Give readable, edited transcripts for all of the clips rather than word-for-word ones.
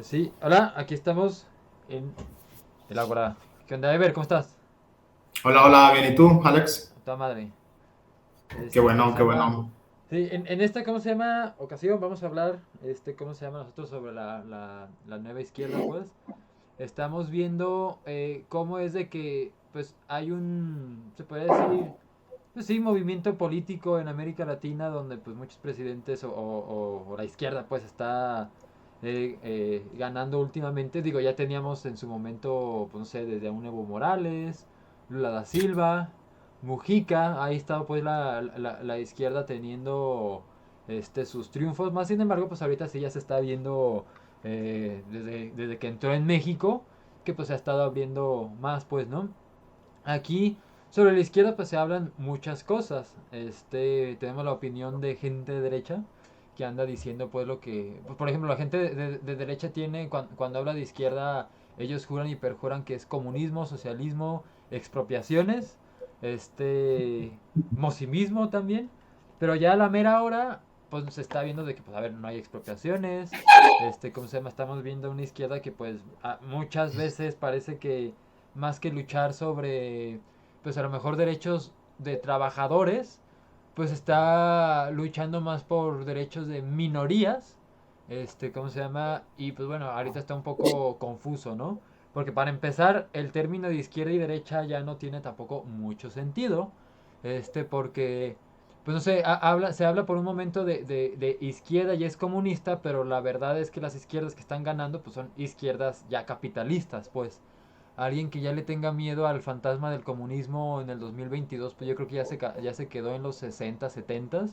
Sí, hola, aquí estamos en el Ágora. ¿Qué onda, Ever? ¿Cómo estás? Hola, hola, bien, ¿y tú, Alex? A toda madre. Qué ¿Cómo bueno, se qué llama? bueno. Sí, en esta, ¿cómo se llama? Ocasión vamos a hablar, ¿cómo se llama nosotros sobre la nueva izquierda, pues? Estamos viendo cómo es de que, pues, hay se podría decir, pues sí, movimiento político en América Latina donde, pues, muchos presidentes o la izquierda, pues, está ganando últimamente. Digo, ya teníamos en su momento, pues, no sé, desde un Evo Morales, Lula da Silva, Mujica, ahí estaba, pues, la izquierda teniendo sus triunfos. Más sin embargo, pues, ahorita sí ya se está viendo desde que entró en México, que pues se ha estado abriendo más, pues, ¿no? Aquí sobre la izquierda pues se hablan muchas cosas. Tenemos la opinión de gente de derecha que anda diciendo pues lo que, pues, por ejemplo, la gente de derecha tiene cuando habla de izquierda, ellos juran y perjuran que es comunismo, socialismo, expropiaciones, este mosimismo también, pero ya a la mera hora pues se está viendo de que pues a ver, no hay expropiaciones, ¿cómo se llama? Estamos viendo una izquierda que pues muchas veces parece que más que luchar sobre, pues a lo mejor derechos de trabajadores, pues está luchando más por derechos de minorías, ¿cómo se llama? Y pues bueno, ahorita está un poco confuso, ¿no? Porque para empezar, el término de izquierda y derecha ya no tiene tampoco mucho sentido, porque, pues no sé, se habla por un momento de izquierda y es comunista, pero la verdad es que las izquierdas que están ganando, pues son izquierdas ya capitalistas, pues alguien que ya le tenga miedo al fantasma del comunismo en el 2022, pues yo creo que ya se quedó en los 60, 70.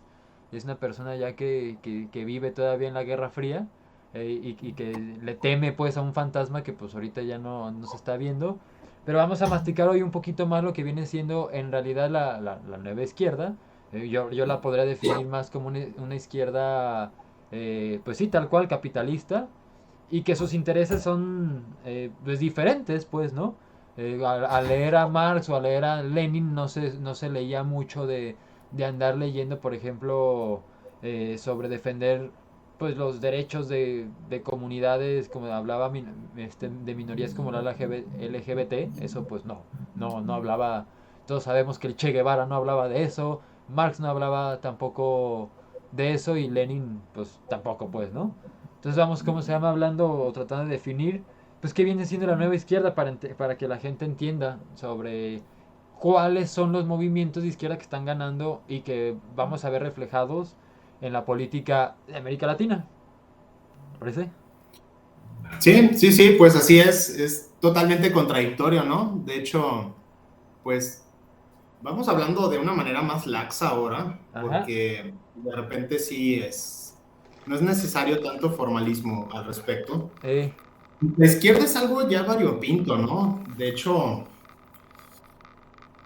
Es una persona ya que vive todavía en la Guerra Fría y que le teme pues a un fantasma que pues ahorita ya no se está viendo. Pero vamos a masticar hoy un poquito más lo que viene siendo en realidad la nueva izquierda. Yo la podría definir más como una izquierda, pues sí, tal cual, capitalista, y que sus intereses son pues diferentes, pues, ¿no? Al leer a Marx o a leer a Lenin no se leía mucho de andar leyendo, por ejemplo, sobre defender pues los derechos de comunidades, como hablaba de minorías como la LGBT, eso pues no hablaba, todos sabemos que el Che Guevara no hablaba de eso, Marx no hablaba tampoco de eso y Lenin pues tampoco, pues, ¿no? Entonces vamos, ¿cómo se llama? Hablando o tratando de definir, pues qué viene siendo la nueva izquierda para que la gente entienda sobre cuáles son los movimientos de izquierda que están ganando y que vamos a ver reflejados en la política de América Latina. ¿Te parece? Sí, sí, sí, pues así es totalmente contradictorio, ¿no? De hecho, pues vamos hablando de una manera más laxa ahora, Ajá. porque de repente no es necesario tanto formalismo al respecto. Eh, La izquierda es algo ya variopinto, ¿no? De hecho,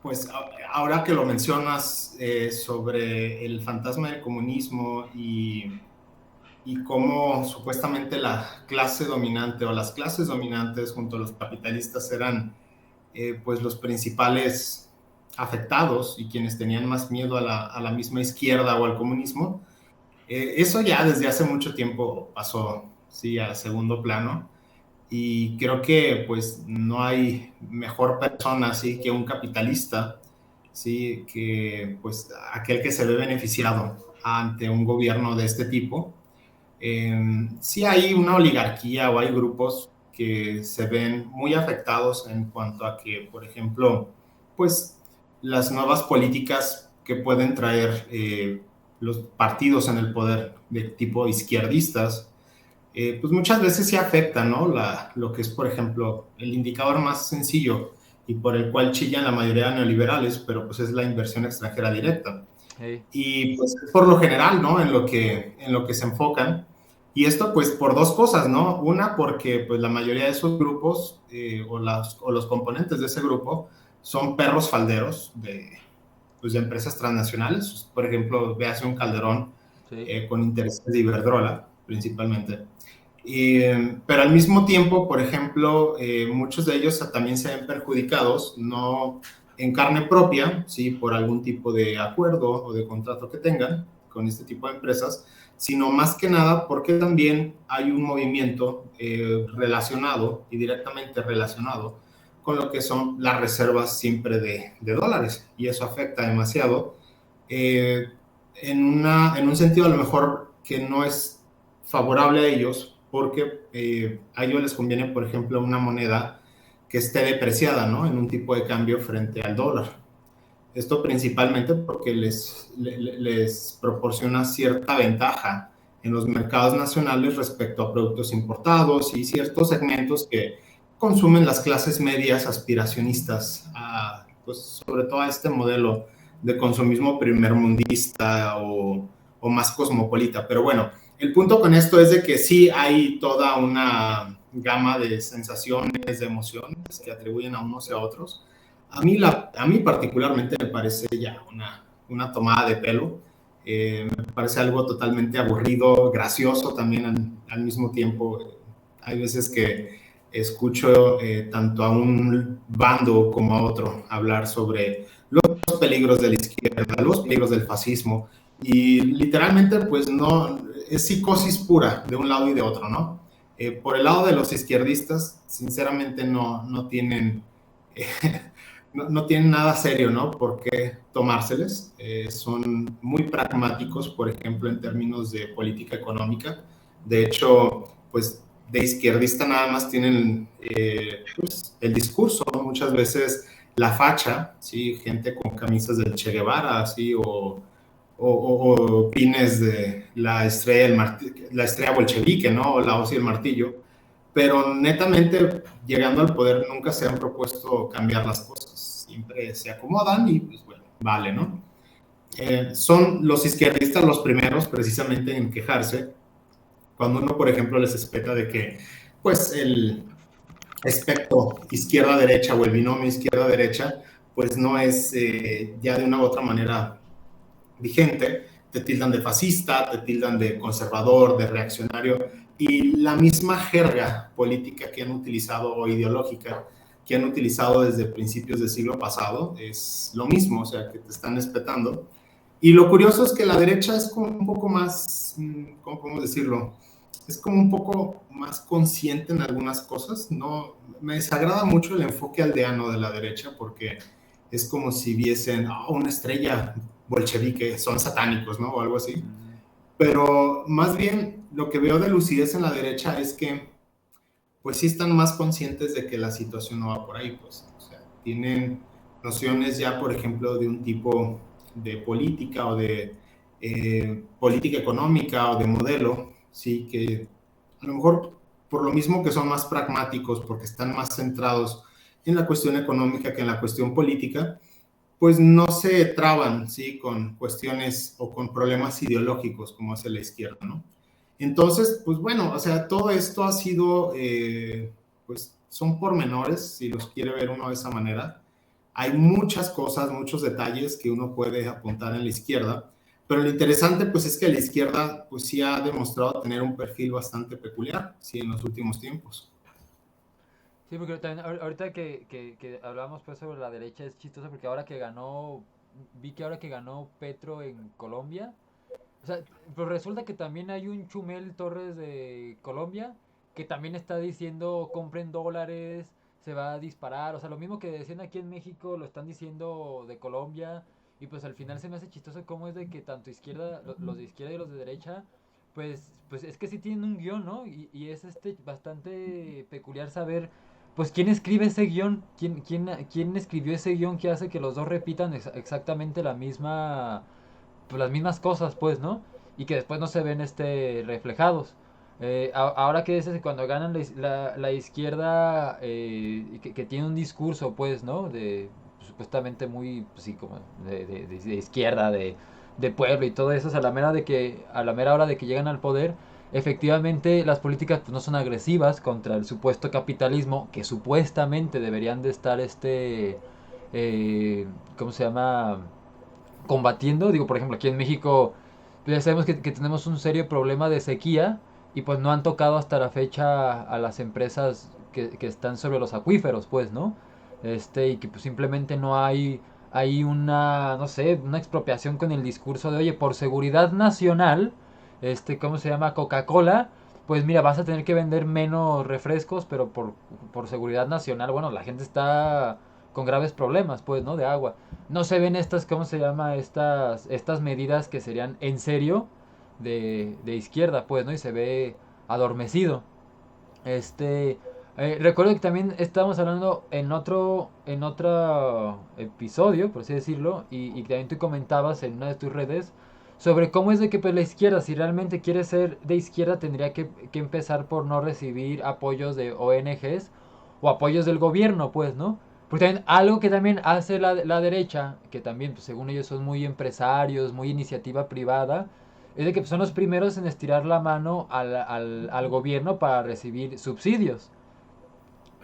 pues ahora que lo mencionas sobre el fantasma del comunismo y cómo supuestamente la clase dominante o las clases dominantes junto a los capitalistas eran pues los principales afectados y quienes tenían más miedo a la misma izquierda o al comunismo. Eso ya desde hace mucho tiempo pasó, sí, a segundo plano, y creo que pues no hay mejor persona, sí, que un capitalista, sí, que pues aquel que se ve beneficiado ante un gobierno de este tipo. Sí hay una oligarquía o hay grupos que se ven muy afectados en cuanto a que, por ejemplo, pues las nuevas políticas que pueden traer los partidos en el poder de tipo izquierdistas, pues muchas veces sí afectan, ¿no? Lo que es, por ejemplo, el indicador más sencillo y por el cual chillan la mayoría de neoliberales, pero pues es la inversión extranjera directa. eh, Y pues por lo general, ¿no? En lo que se enfocan. Y esto pues por dos cosas, ¿no? Una, porque pues la mayoría de esos grupos o los componentes de ese grupo son perros falderos pues, de empresas transnacionales. Por ejemplo, véase un Calderón sí. con intereses de Iberdrola, principalmente. Pero al mismo tiempo, por ejemplo, muchos de ellos también se ven perjudicados, no en carne propia, ¿sí? Por algún tipo de acuerdo o de contrato que tengan, con este tipo de empresas, sino más que nada porque también hay un movimiento relacionado y directamente relacionado con lo que son las reservas siempre de dólares, y eso afecta demasiado eh, en un sentido a lo mejor que no es favorable a ellos, porque a ellos les conviene, por ejemplo, una moneda que esté depreciada, ¿no? En un tipo de cambio frente al dólar. Esto principalmente porque les proporciona cierta ventaja en los mercados nacionales respecto a productos importados y ciertos segmentos que consumen las clases medias aspiracionistas, pues, sobre todo a este modelo de consumismo primermundista o más cosmopolita. Pero bueno, el punto con esto es de que sí hay toda una gama de sensaciones, de emociones que atribuyen a unos y a otros. A mí particularmente me parece ya una tomada de pelo. Me parece algo totalmente aburrido, gracioso también al mismo tiempo. Hay veces que escucho tanto a un bando como a otro hablar sobre los peligros de la izquierda, los peligros del fascismo, y literalmente pues no, es psicosis pura de un lado y de otro, ¿no? Por el lado de los izquierdistas, sinceramente no tienen... no tienen nada serio, ¿no? Por qué tomárseles. Son muy pragmáticos, por ejemplo, en términos de política económica. De hecho, pues de izquierdista nada más tienen pues, el discurso, ¿no? Muchas veces la facha, ¿sí? Gente con camisas del Che Guevara, ¿sí? O pines de la estrella bolchevique, ¿no? O la hoz y el martillo. Pero netamente, llegando al poder, nunca se han propuesto cambiar las cosas. Siempre se acomodan y, pues bueno, vale, ¿no? Son los izquierdistas los primeros, precisamente, en quejarse cuando uno, por ejemplo, les espeta de que, pues, el espectro izquierda-derecha o el binomio izquierda-derecha, pues no es ya de una u otra manera vigente. Te tildan de fascista, te tildan de conservador, de reaccionario, y la misma jerga política que han utilizado o ideológica que han utilizado desde principios del siglo pasado es lo mismo, o sea, que te están respetando. Y lo curioso es que la derecha es como un poco más, ¿cómo podemos decirlo? Es como un poco más consciente en algunas cosas. No, me desagrada mucho el enfoque aldeano de la derecha porque es como si viesen una estrella bolchevique, son satánicos, ¿no? O algo así. Pero más bien lo que veo de lucidez en la derecha es que pues sí están más conscientes de que la situación no va por ahí, pues. O sea, tienen nociones ya, por ejemplo, de un tipo de política o de política económica o de modelo, sí, que a lo mejor por lo mismo que son más pragmáticos, porque están más centrados en la cuestión económica que en la cuestión política, pues no se traban, ¿sí? Con cuestiones o con problemas ideológicos como hace la izquierda, ¿no? Entonces, pues bueno, o sea, todo esto ha sido, pues son pormenores, si los quiere ver uno de esa manera. Hay muchas cosas, muchos detalles que uno puede apuntar en la izquierda, pero lo interesante pues es que la izquierda pues sí ha demostrado tener un perfil bastante peculiar, sí, en los últimos tiempos. Sí, porque también ahorita que hablamos pues sobre la derecha es chistoso porque ahora que ganó, vi que ahora que ganó Petro en Colombia, o sea, pues resulta que también hay un Chumel Torres de Colombia que también está diciendo compren dólares, se va a disparar, o sea, lo mismo que decían aquí en México lo están diciendo de Colombia, y pues al final se me hace chistoso cómo es de que tanto izquierda, los de izquierda y los de derecha, pues es que sí tienen un guión, ¿no? Y es bastante peculiar saber pues quién escribe ese guión, quién escribió ese guión que hace que los dos repitan exactamente la misma, pues las mismas cosas, pues, ¿no? Y que después no se ven reflejados. Ahora que dices, cuando ganan la izquierda, que tiene un discurso, pues, ¿no? De supuestamente muy, pues, sí, como de izquierda, de pueblo y todo eso, o sea, a la mera hora de que llegan al poder, efectivamente las políticas pues, no son agresivas contra el supuesto capitalismo, que supuestamente deberían de estar ¿cómo se llama? Combatiendo. Digo, por ejemplo, aquí en México pues, ya sabemos que tenemos un serio problema de sequía y pues no han tocado hasta la fecha a las empresas que están sobre los acuíferos, pues, ¿no? Y que pues simplemente no hay hay una, no sé, una expropiación con el discurso de, oye, por seguridad nacional, ¿cómo se llama? Coca-Cola, pues mira, vas a tener que vender menos refrescos, pero por seguridad nacional, bueno, la gente está con graves problemas, pues, ¿no? De agua. No se ven estas, ¿cómo se llama? Estas medidas que serían en serio de izquierda, pues, ¿no? Y se ve adormecido. Recuerdo que también estábamos hablando en otro episodio, por así decirlo, y también tú comentabas en una de tus redes sobre cómo es de que pues, la izquierda, si realmente quiere ser de izquierda, tendría que empezar por no recibir apoyos de ONGs o apoyos del gobierno, pues, ¿no? Porque también algo que también hace la derecha, que también, pues, según ellos, son muy empresarios, muy iniciativa privada, es de que pues, son los primeros en estirar la mano al gobierno para recibir subsidios.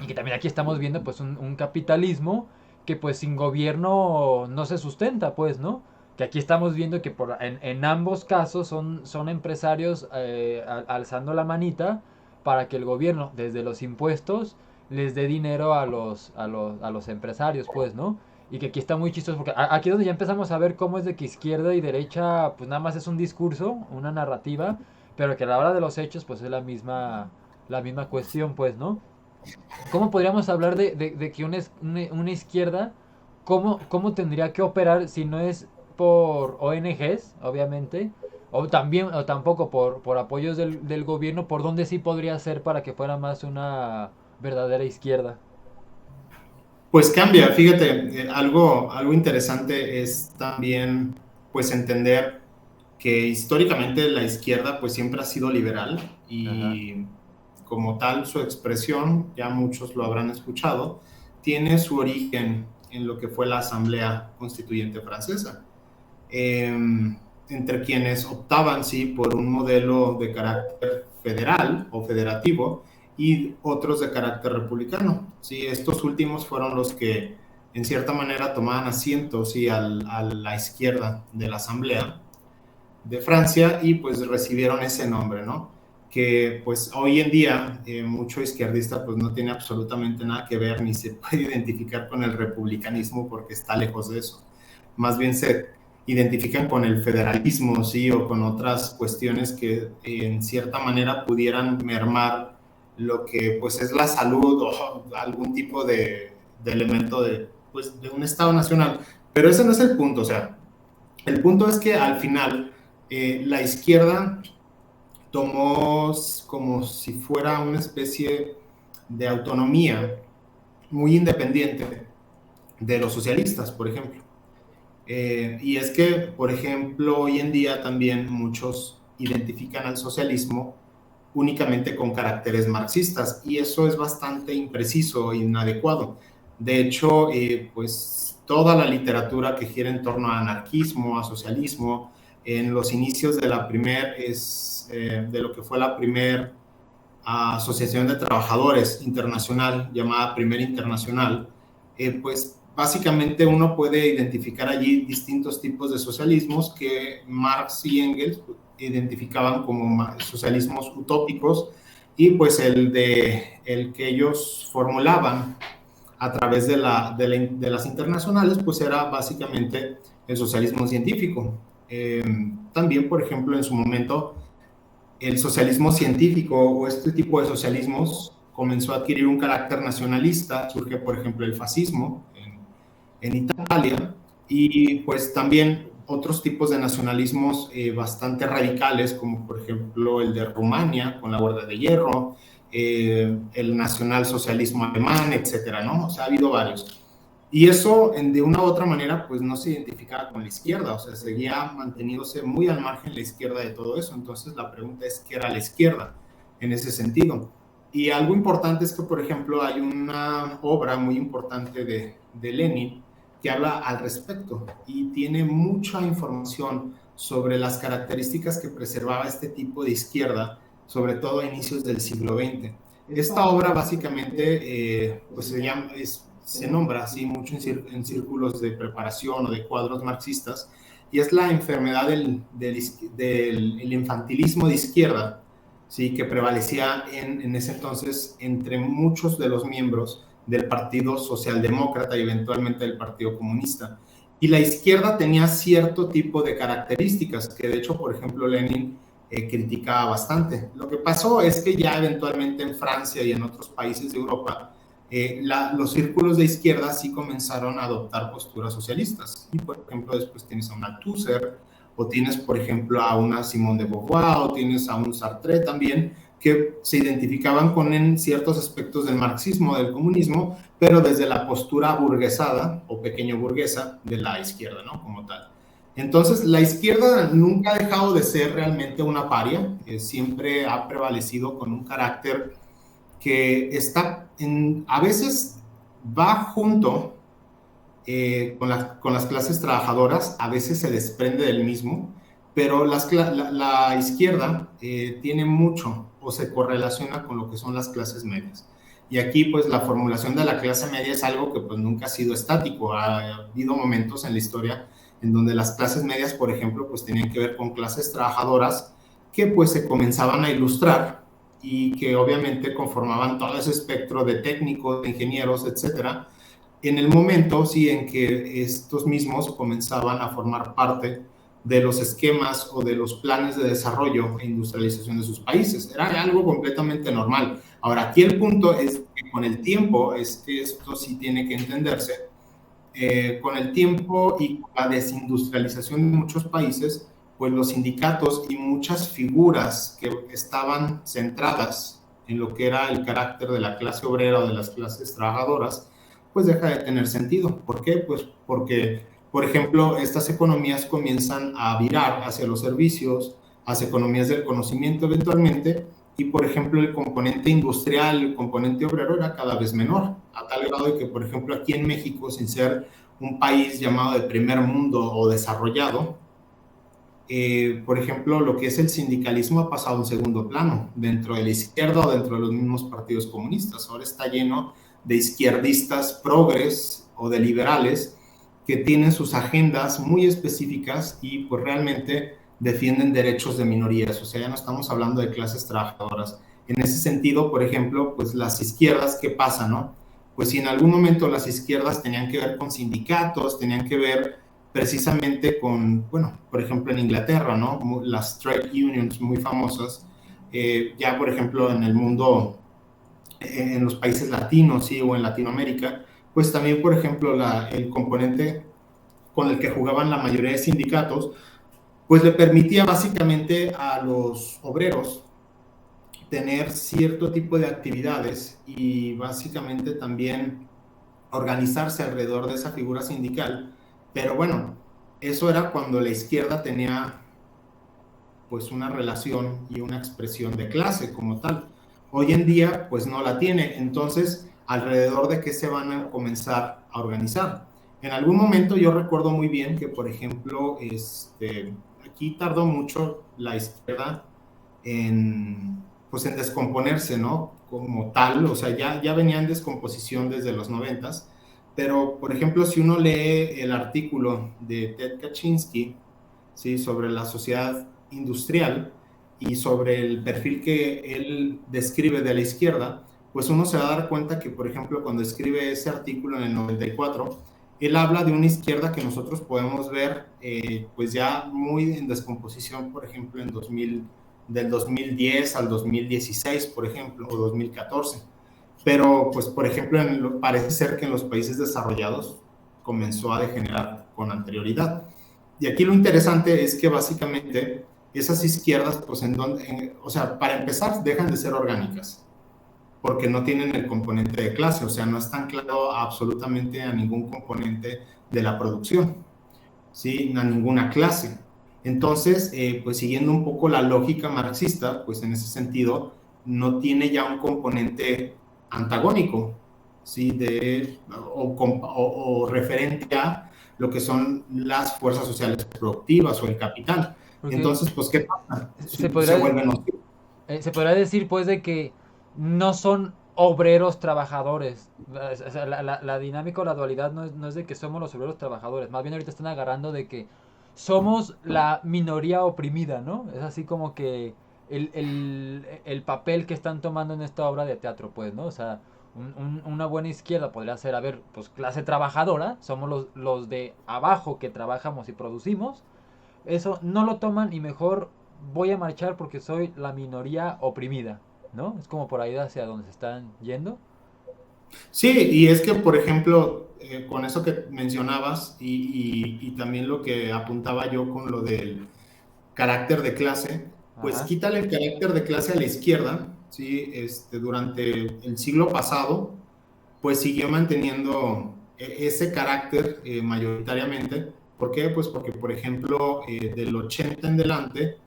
Y que también aquí estamos viendo pues un capitalismo que pues sin gobierno no se sustenta, pues, ¿no? Que aquí estamos viendo que en ambos casos son empresarios alzando la manita para que el gobierno, desde los impuestos, les dé dinero a los empresarios, pues, ¿no? Y que aquí está muy chistoso, porque aquí es donde ya empezamos a ver cómo es de que izquierda y derecha, pues nada más es un discurso, una narrativa, pero que a la hora de los hechos, pues es la misma cuestión, pues, ¿no? ¿Cómo podríamos hablar de que una izquierda, cómo tendría que operar si no es por ONGs, obviamente, o también, o tampoco por apoyos del gobierno, por dónde sí podría ser para que fuera más una verdadera izquierda? Pues cambia, fíjate, algo interesante es también pues entender que históricamente la izquierda pues siempre ha sido liberal Ajá, y como tal su expresión, ya muchos lo habrán escuchado, tiene su origen en lo que fue la Asamblea Constituyente Francesa, eh, entre quienes optaban sí por un modelo de carácter federal o federativo y otros de carácter republicano. Sí, estos últimos fueron los que en cierta manera tomaban asiento sí, a la izquierda de la Asamblea de Francia y pues recibieron ese nombre, ¿no? Que pues hoy en día mucho izquierdista pues no tiene absolutamente nada que ver ni se puede identificar con el republicanismo porque está lejos de eso. Más bien se identifican con el federalismo, sí, o con otras cuestiones que en cierta manera pudieran mermar lo que pues es la salud o algún tipo de elemento pues, de un Estado nacional. Pero ese no es el punto, o sea, el punto es que al final la izquierda tomó como si fuera una especie de autonomía muy independiente de los socialistas, por ejemplo. Y es que, por ejemplo, hoy en día también muchos identifican al socialismo únicamente con caracteres marxistas y eso es bastante impreciso e inadecuado. De hecho, pues toda la literatura que gira en torno a anarquismo, a socialismo, en los inicios de de lo que fue la primer Asociación de Trabajadores Internacional, llamada Primer Internacional, pues básicamente uno puede identificar allí distintos tipos de socialismos que Marx y Engels identificaban como socialismos utópicos y pues el que ellos formulaban a través de las internacionales pues era básicamente el socialismo científico. También, por ejemplo, en su momento el socialismo científico o este tipo de socialismos comenzó a adquirir un carácter nacionalista, surge por ejemplo el fascismo en Italia y pues también otros tipos de nacionalismos bastante radicales como por ejemplo el de Rumania con la Huelga de Hierro, el nacionalsocialismo alemán, etcétera, ¿no? O sea, ha habido varios. Y eso, de una u otra manera, pues no se identificaba con la izquierda, o sea, seguía manteniéndose muy al margen la izquierda de todo eso. Entonces, la pregunta es, ¿qué era la izquierda en ese sentido? Y algo importante es que, por ejemplo, hay una obra muy importante de Lenin que habla al respecto y tiene mucha información sobre las características que preservaba este tipo de izquierda, sobre todo a inicios del siglo XX. Esta obra básicamente pues se nombra así mucho en círculos de preparación o de cuadros marxistas, y es la enfermedad del infantilismo de izquierda, ¿sí? Que prevalecía en ese entonces entre muchos de los miembros del Partido Socialdemócrata y eventualmente del Partido Comunista. y la izquierda tenía cierto tipo de características que de hecho, por ejemplo, Lenin criticaba bastante. Lo que pasó es que ya eventualmente en Francia y en otros países de Europa, los círculos de izquierda sí comenzaron a adoptar posturas socialistas. Y, por ejemplo, después tienes a un Althusser, o tienes, por ejemplo, a una Simone de Beauvoir, o tienes a un Sartre también, que se identificaban con en ciertos aspectos del marxismo, del comunismo, pero desde la postura burguesada o pequeño burguesa de la izquierda, ¿no? Como tal. Entonces, la izquierda nunca ha dejado de ser realmente una paria, siempre ha prevalecido con un carácter que está a veces va junto con las clases trabajadoras, a veces se desprende del mismo, pero la izquierda tiene mucho o se correlaciona con lo que son las clases medias. Y aquí, pues, la formulación de la clase media es algo que, pues, nunca ha sido estático. Ha habido momentos en la historia en donde las clases medias, por ejemplo, pues, tenían que ver con clases trabajadoras que, pues, se comenzaban a ilustrar y que, obviamente, conformaban todo ese espectro de técnicos, de ingenieros, etcétera, en el momento, sí, en que estos mismos comenzaban a formar parte de los esquemas o de los planes de desarrollo e industrialización de sus países. Era algo completamente normal. Ahora, aquí el punto es que con el tiempo, es que esto sí tiene que entenderse, con el tiempo y la desindustrialización de muchos países, pues los sindicatos y muchas figuras que estaban centradas en lo que era el carácter de la clase obrera o de las clases trabajadoras, pues deja de tener sentido. ¿Por qué? Pues porque, por ejemplo, estas economías comienzan a virar hacia los servicios, hacia economías del conocimiento eventualmente, y por ejemplo el componente industrial, el componente obrero era cada vez menor, a tal grado de que, por ejemplo, aquí en México, sin ser un país llamado de primer mundo o desarrollado, por ejemplo, lo que es el sindicalismo ha pasado a un segundo plano dentro de la izquierda o dentro de los mismos partidos comunistas. Ahora está lleno de izquierdistas progres o de liberales que tienen sus agendas muy específicas y pues realmente defienden derechos de minorías. O sea, ya no estamos hablando de clases trabajadoras. En ese sentido, por ejemplo, pues las izquierdas, ¿qué pasa, no? Pues si en algún momento las izquierdas tenían que ver con sindicatos, tenían que ver precisamente con, bueno, por ejemplo en Inglaterra, ¿no? Las trade unions muy famosas, ya por ejemplo en el mundo, en los países latinos, ¿sí? O en Latinoamérica, pues también, por ejemplo, el componente con el que jugaban la mayoría de sindicatos, pues le permitía básicamente a los obreros tener cierto tipo de actividades y básicamente también organizarse alrededor de esa figura sindical. Pero bueno, eso era cuando la izquierda tenía pues una relación y una expresión de clase como tal. Hoy en día pues no la tiene. Entonces, ¿alrededor de qué se van a comenzar a organizar? En algún momento yo recuerdo muy bien que, por ejemplo, aquí tardó mucho la izquierda pues en descomponerse, ¿no? Como tal, o sea, ya venía en descomposición desde los 90s, pero, por ejemplo, si uno lee el artículo de Ted Kaczynski, ¿sí? Sobre la sociedad industrial y sobre el perfil que él describe de la izquierda, pues uno se va a dar cuenta que, por ejemplo, cuando escribe ese artículo en el 94, él habla de una izquierda que nosotros podemos ver pues ya muy en descomposición, por ejemplo, del 2010 al 2016, por ejemplo, o 2014. Pero, pues, por ejemplo, parece ser que en los países desarrollados comenzó a degenerar con anterioridad. Y aquí lo interesante es que básicamente esas izquierdas, pues, o sea, para empezar, dejan de ser orgánicas, porque no tienen el componente de clase, o sea, no están claro absolutamente a ningún componente de la producción, ¿sí? A ninguna clase. Entonces, pues siguiendo un poco la lógica marxista, pues en ese sentido, no tiene ya un componente antagónico, ¿sí? O referente a lo que son las fuerzas sociales productivas o el capital. Porque Entonces, pues, ¿qué pasa? se Se podría, vuelven nocivos. se podría decir pues de que no son obreros trabajadores. O sea, la dinámica o la dualidad no es de que somos los obreros trabajadores. Más bien ahorita están agarrando de que somos la minoría oprimida, ¿no? Es así como que el papel que están tomando en esta obra de teatro, pues, ¿no? O sea, Una buena izquierda podría ser, a ver, pues clase trabajadora, somos los de abajo que trabajamos y producimos. Eso no lo toman y mejor voy a marchar porque soy la minoría oprimida, ¿no? Es como por ahí hacia donde se están yendo. Sí, y es que, por ejemplo, con eso que mencionabas y también lo que apuntaba yo con lo del carácter de clase, pues Ajá, quítale el carácter de clase a la izquierda, ¿sí? Durante el siglo pasado, pues siguió manteniendo ese carácter mayoritariamente. ¿Por qué? Pues porque, por ejemplo, del 80 en adelante,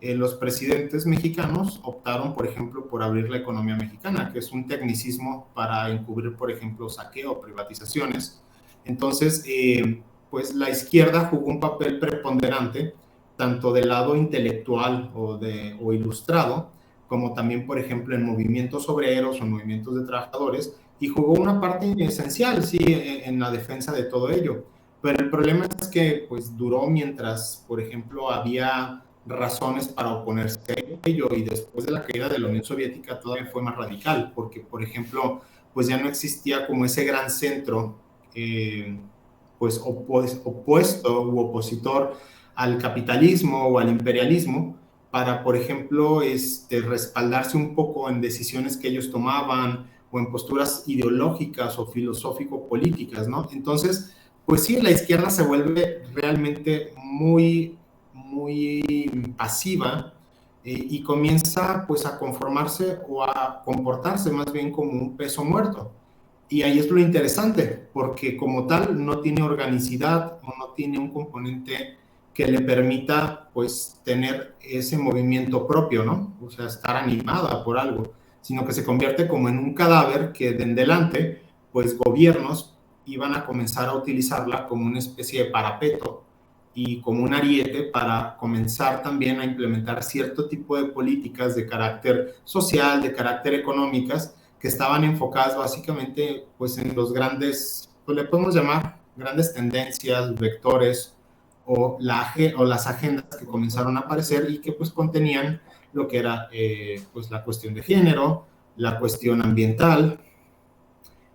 los presidentes mexicanos optaron, por ejemplo, por abrir la economía mexicana, que es un tecnicismo para encubrir, por ejemplo, saqueo, privatizaciones. Entonces, pues la izquierda jugó un papel preponderante, tanto del lado intelectual o ilustrado, como también, por ejemplo, en movimientos obreros o en movimientos de trabajadores, y jugó una parte esencial, sí, en la defensa de todo ello. Pero el problema es que, pues, duró mientras, por ejemplo, había razones para oponerse a ello, y después de la caída de la Unión Soviética todavía fue más radical, porque, por ejemplo, pues ya no existía como ese gran centro, pues, opuesto u opositor al capitalismo o al imperialismo, para, por ejemplo, respaldarse un poco en decisiones que ellos tomaban o en posturas ideológicas o filosófico-políticas, ¿no? Entonces, pues sí, la izquierda se vuelve realmente muy pasiva, y comienza pues a conformarse o a comportarse más bien como un peso muerto. Y ahí es lo interesante, porque como tal no tiene organicidad o no tiene un componente que le permita pues tener ese movimiento propio, ¿no? O sea, estar animada por algo, sino que se convierte como en un cadáver que de en adelante pues gobiernos iban a comenzar a utilizarla como una especie de parapeto y como un ariete para comenzar también a implementar cierto tipo de políticas de carácter social, de carácter económicas, que estaban enfocadas básicamente pues en los grandes, pues le podemos llamar grandes tendencias, vectores o las agendas que comenzaron a aparecer y que pues contenían lo que era pues la cuestión de género, la cuestión ambiental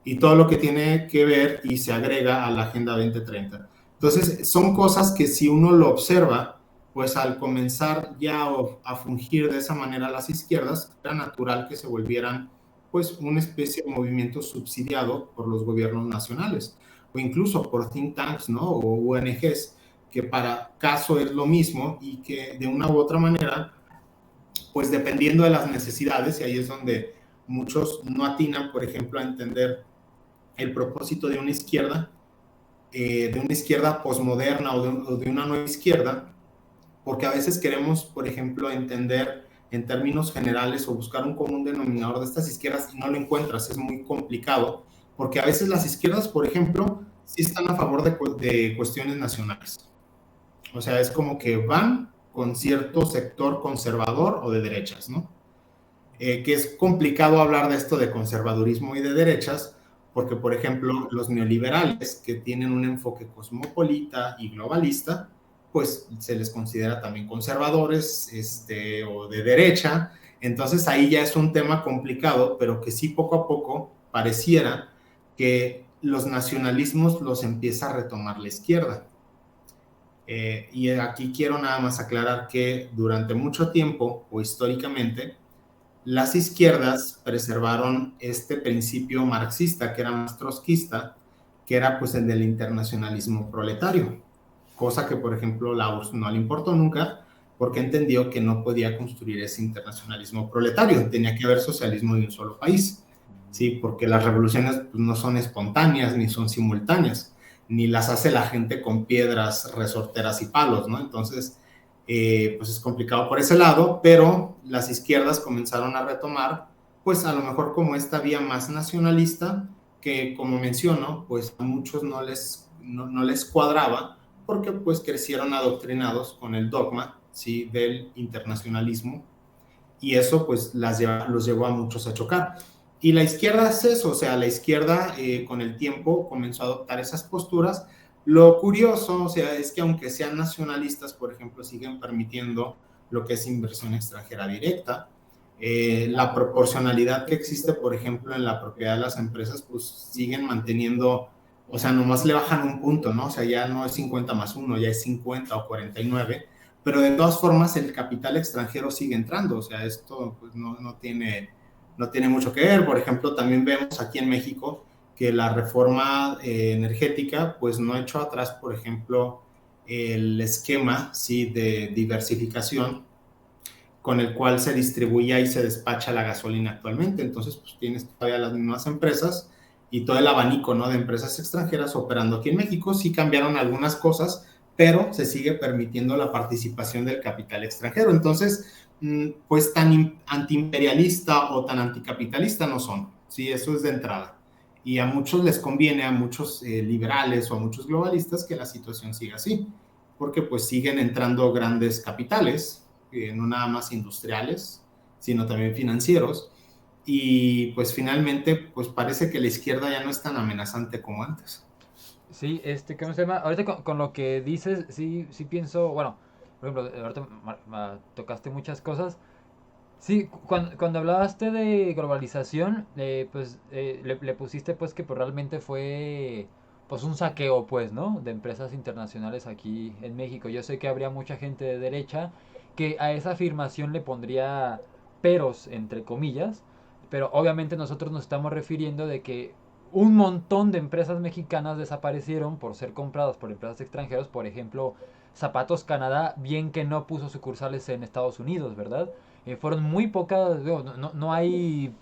y todo lo que tiene que ver y se agrega a la Agenda 2030. Entonces, son cosas que si uno lo observa, pues al comenzar ya a fungir de esa manera las izquierdas, era natural que se volvieran pues una especie de movimiento subsidiado por los gobiernos nacionales o incluso por think tanks, ¿no? O ONGs, que para caso es lo mismo y que de una u otra manera, pues dependiendo de las necesidades, y ahí es donde muchos no atinan, por ejemplo, a entender el propósito de una izquierda posmoderna o de una nueva izquierda, porque a veces queremos, por ejemplo, entender en términos generales o buscar un común denominador de estas izquierdas y no lo encuentras, es muy complicado, porque a veces las izquierdas, por ejemplo, sí están a favor de cuestiones nacionales. O sea, es como que van con cierto sector conservador o de derechas, ¿no? Que es complicado hablar de esto de conservadurismo y de derechas, porque, por ejemplo, los neoliberales, que tienen un enfoque cosmopolita y globalista, pues se les considera también conservadores o de derecha. Entonces ahí ya es un tema complicado, pero que sí poco a poco pareciera que los nacionalismos los empieza a retomar la izquierda. Y aquí quiero nada más aclarar que durante mucho tiempo o históricamente, las izquierdas preservaron este principio marxista, que era más trotskista, que era pues el del internacionalismo proletario, cosa que por ejemplo la URSS no le importó nunca, porque entendió que no podía construir ese internacionalismo proletario, tenía que haber socialismo de un solo país, ¿sí? Porque las revoluciones pues, no son espontáneas ni son simultáneas, ni las hace la gente con piedras, resorteras y palos, ¿no? Entonces, pues es complicado por ese lado, pero las izquierdas comenzaron a retomar, pues a lo mejor como esta vía más nacionalista, que como menciono, pues a muchos no les cuadraba, porque pues crecieron adoctrinados con el dogma, ¿sí? Del internacionalismo, y eso pues los llevó a muchos a chocar. Y la izquierda es eso, o sea, la izquierda con el tiempo comenzó a adoptar esas posturas. Lo curioso, o sea, es que aunque sean nacionalistas, por ejemplo, siguen permitiendo lo que es inversión extranjera directa, La proporcionalidad que existe, por ejemplo, en la propiedad de las empresas, pues siguen manteniendo, o sea, nomás le bajan un punto, ¿no? O sea, ya no es 50 más 1, ya es 50 o 49, pero de todas formas el capital extranjero sigue entrando, o sea, esto pues no tiene mucho que ver. Por ejemplo, también vemos aquí en México que la reforma energética pues no echó atrás, por ejemplo, el esquema, ¿sí?, de diversificación con el cual se distribuía y se despacha la gasolina actualmente. Entonces, pues tienes todavía las mismas empresas y todo el abanico, ¿no?, de empresas extranjeras operando aquí en México. Sí cambiaron algunas cosas, pero se sigue permitiendo la participación del capital extranjero. Entonces, pues tan antiimperialista o tan anticapitalista no son. Sí, eso es de entrada. Y a muchos les conviene, a muchos liberales o a muchos globalistas, que la situación siga así, porque pues siguen entrando grandes capitales, no nada más industriales, sino también financieros, y pues finalmente pues parece que la izquierda ya no es tan amenazante como antes. Sí, ¿cómo se llama? Ahorita con lo que dices, sí, sí pienso, bueno, por ejemplo, ahorita tocaste muchas cosas. Sí, cuando hablaste de globalización, pues le pusiste pues que pues, realmente fue pues un saqueo pues, ¿no? De empresas internacionales aquí en México. Yo sé que habría mucha gente de derecha que a esa afirmación le pondría peros, entre comillas, pero obviamente nosotros nos estamos refiriendo de que un montón de empresas mexicanas desaparecieron por ser compradas por empresas extranjeras. Por ejemplo, Zapatos Canadá, bien que no puso sucursales en Estados Unidos, ¿verdad? Fueron muy pocas, digo, no hay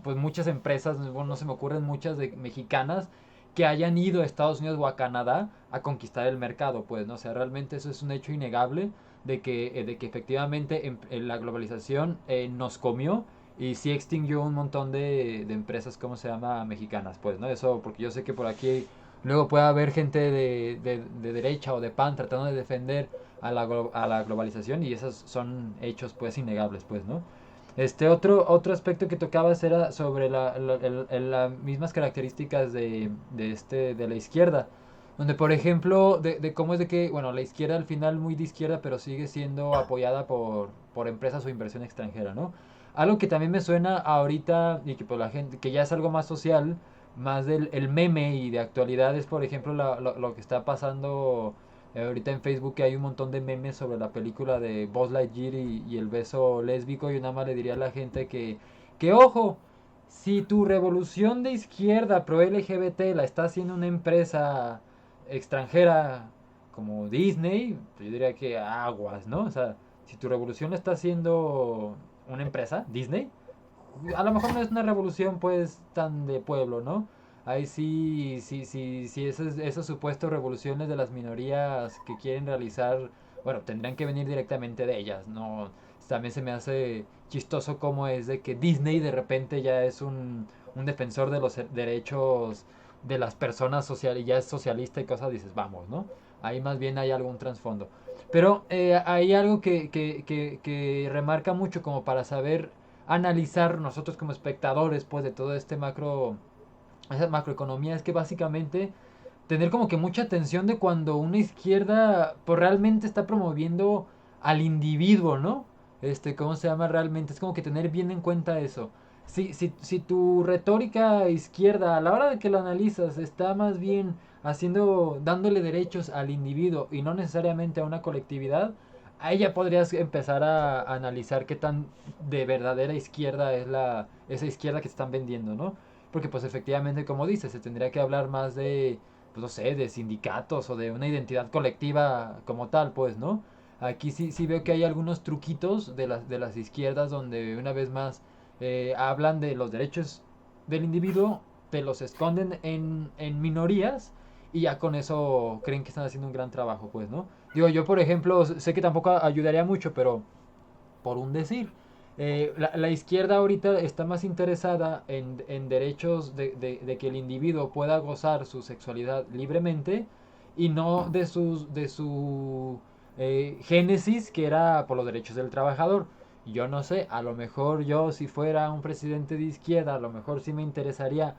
pues muchas empresas, bueno, no se me ocurren muchas de mexicanas que hayan ido a Estados Unidos o a Canadá a conquistar el mercado, pues, ¿no? O sea, realmente eso es un hecho innegable de que efectivamente en la globalización nos comió y sí extinguió un montón de empresas, ¿cómo se llama? Mexicanas, pues, ¿no? Eso porque yo sé que por aquí luego puede haber gente de derecha o de PAN tratando de defender a la globalización y esos son hechos pues innegables, pues, ¿no? Otro aspecto que tocabas era sobre las mismas características de la izquierda, donde por ejemplo de cómo es de que, bueno, la izquierda al final muy de izquierda, pero sigue siendo apoyada por empresas o inversión extranjera, ¿no? Algo que también me suena ahorita y que pues la gente, que ya es algo más social, más del el meme y de actualidad es por ejemplo lo que está pasando ahorita en Facebook, que hay un montón de memes sobre la película de Buzz Lightyear y el beso lésbico. Y nada más le diría a la gente que ojo, si tu revolución de izquierda pro LGBT la está haciendo una empresa extranjera como Disney, pues yo diría que aguas, ¿no? O sea, si tu revolución la está haciendo una empresa, Disney, a lo mejor no es una revolución pues tan de pueblo, ¿no? Ahí sí, esas supuestas revoluciones de las minorías que quieren realizar, bueno, tendrían que venir directamente de ellas, ¿no? También se me hace chistoso cómo es de que Disney de repente ya es un defensor de los derechos de las personas social y ya es socialista y cosas, dices, vamos, ¿no? Ahí más bien hay algún trasfondo. Pero hay algo que remarca mucho como para saber analizar nosotros como espectadores pues de todo esa macroeconomía, es que básicamente tener como que mucha atención de cuando una izquierda pues realmente está promoviendo al individuo, ¿no? ¿Cómo se llama realmente? Es como que tener bien en cuenta eso. Si tu retórica izquierda a la hora de que lo analizas está más bien dándole derechos al individuo y no necesariamente a una colectividad, ahí ya podrías empezar a analizar qué tan de verdadera izquierda es esa izquierda que están vendiendo, ¿no? Porque pues efectivamente, como dices, se tendría que hablar más pues no sé, de sindicatos o de una identidad colectiva como tal, pues, ¿no? Aquí sí veo que hay algunos truquitos de las izquierdas donde una vez más hablan de los derechos del individuo, te los esconden en minorías y ya con eso creen que están haciendo un gran trabajo, pues, ¿no? Digo, yo por ejemplo, sé que tampoco ayudaría mucho, pero por un decir, la izquierda ahorita está más interesada en derechos de que el individuo pueda gozar su sexualidad libremente y no de su génesis, que era por los derechos del trabajador. Yo no sé, a lo mejor yo si fuera un presidente de izquierda, a lo mejor sí me interesaría,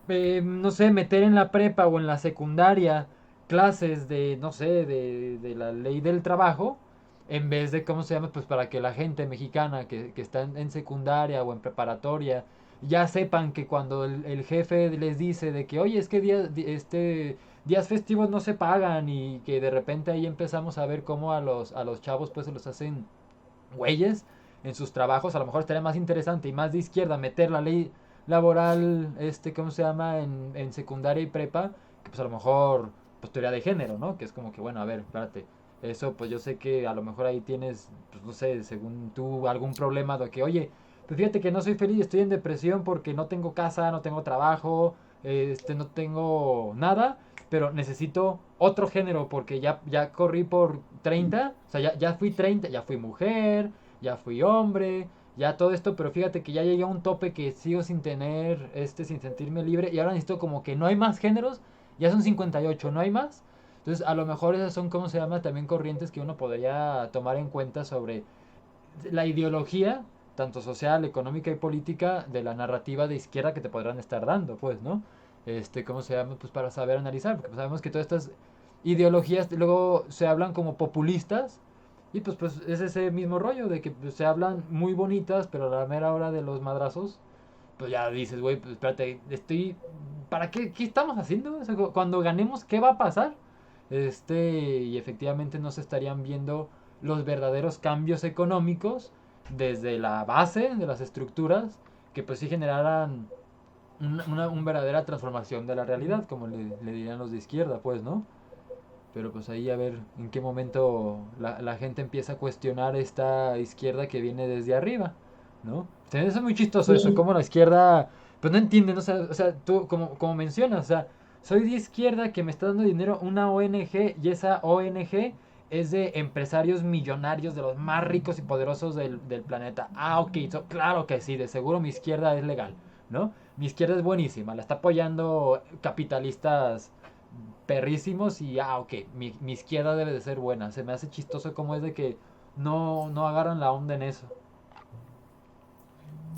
no sé, meter en la prepa o en la secundaria clases de, no sé, de la ley del trabajo, en vez de, ¿cómo se llama? Pues para que la gente mexicana que está en secundaria o en preparatoria ya sepan que cuando el jefe les dice de que, oye, es que días festivos no se pagan y que de repente ahí empezamos a ver cómo a los chavos pues se los hacen güeyes en sus trabajos, a lo mejor estaría más interesante y más de izquierda meter la ley laboral, ¿cómo se llama? En secundaria y prepa, que pues a lo mejor, pues teoría de género, ¿no? Que es como que, bueno, a ver, espérate, eso pues yo sé que a lo mejor ahí tienes, pues no sé, según tú, algún problema de que, oye, pues fíjate que no soy feliz, estoy en depresión porque no tengo casa, no tengo trabajo, no tengo nada, pero necesito otro género porque ya corrí por 30, o sea, ya fui 30, ya fui mujer, ya fui hombre, ya todo esto, pero fíjate que ya llegué a un tope que sigo sin tener, sin sentirme libre y ahora necesito como que no hay más géneros, ya son 58, no hay más. Entonces, a lo mejor esas son, ¿cómo se llama? También corrientes que uno podría tomar en cuenta sobre la ideología, tanto social, económica y política, de la narrativa de izquierda que te podrán estar dando, pues, ¿no? ¿Cómo se llama? Pues para saber analizar, porque sabemos que todas estas ideologías luego se hablan como populistas, y pues es ese mismo rollo de que pues, se hablan muy bonitas, pero a la mera hora de los madrazos, pues ya dices, güey, pues espérate, ¿para qué estamos haciendo? O sea, cuando ganemos, ¿qué va a pasar? Y efectivamente no se estarían viendo los verdaderos cambios económicos desde la base de las estructuras que pues sí generaran una verdadera transformación de la realidad, como le dirían los de izquierda, pues, ¿no? Pero pues ahí a ver en qué momento la gente empieza a cuestionar esta izquierda que viene desde arriba, ¿no? Se me hace muy chistoso eso, Sí, como la izquierda, pues no entienden, o sea, tú como mencionas, o sea, soy de izquierda que me está dando dinero una ONG y esa ONG es de empresarios millonarios, de los más ricos y poderosos del planeta. Ah, ok, claro que sí, de seguro mi izquierda es legal, ¿no? Mi izquierda es buenísima, la está apoyando capitalistas perrísimos y, ok, mi izquierda debe de ser buena. Se me hace chistoso como es de que no agarran la onda en eso.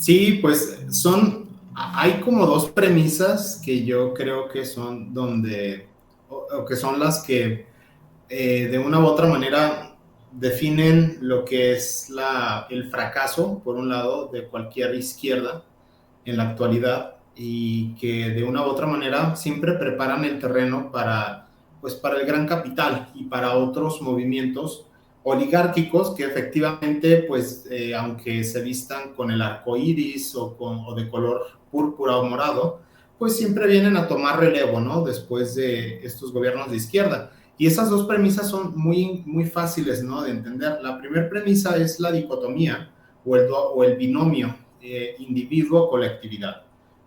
sí, pues hay como dos premisas que yo creo que son o que son las que de una u otra manera definen lo que es el fracaso, por un lado, de cualquier izquierda en la actualidad y que de una u otra manera siempre preparan el terreno pues, para el gran capital y para otros movimientos oligárquicos que efectivamente, pues, aunque se vistan con el arco iris o de color púrpura o morado, pues siempre vienen a tomar relevo, ¿no? Después de estos gobiernos de izquierda. Y esas dos premisas son muy, muy fáciles, ¿no? De entender. La primera premisa es la dicotomía o el binomio individuo-colectividad.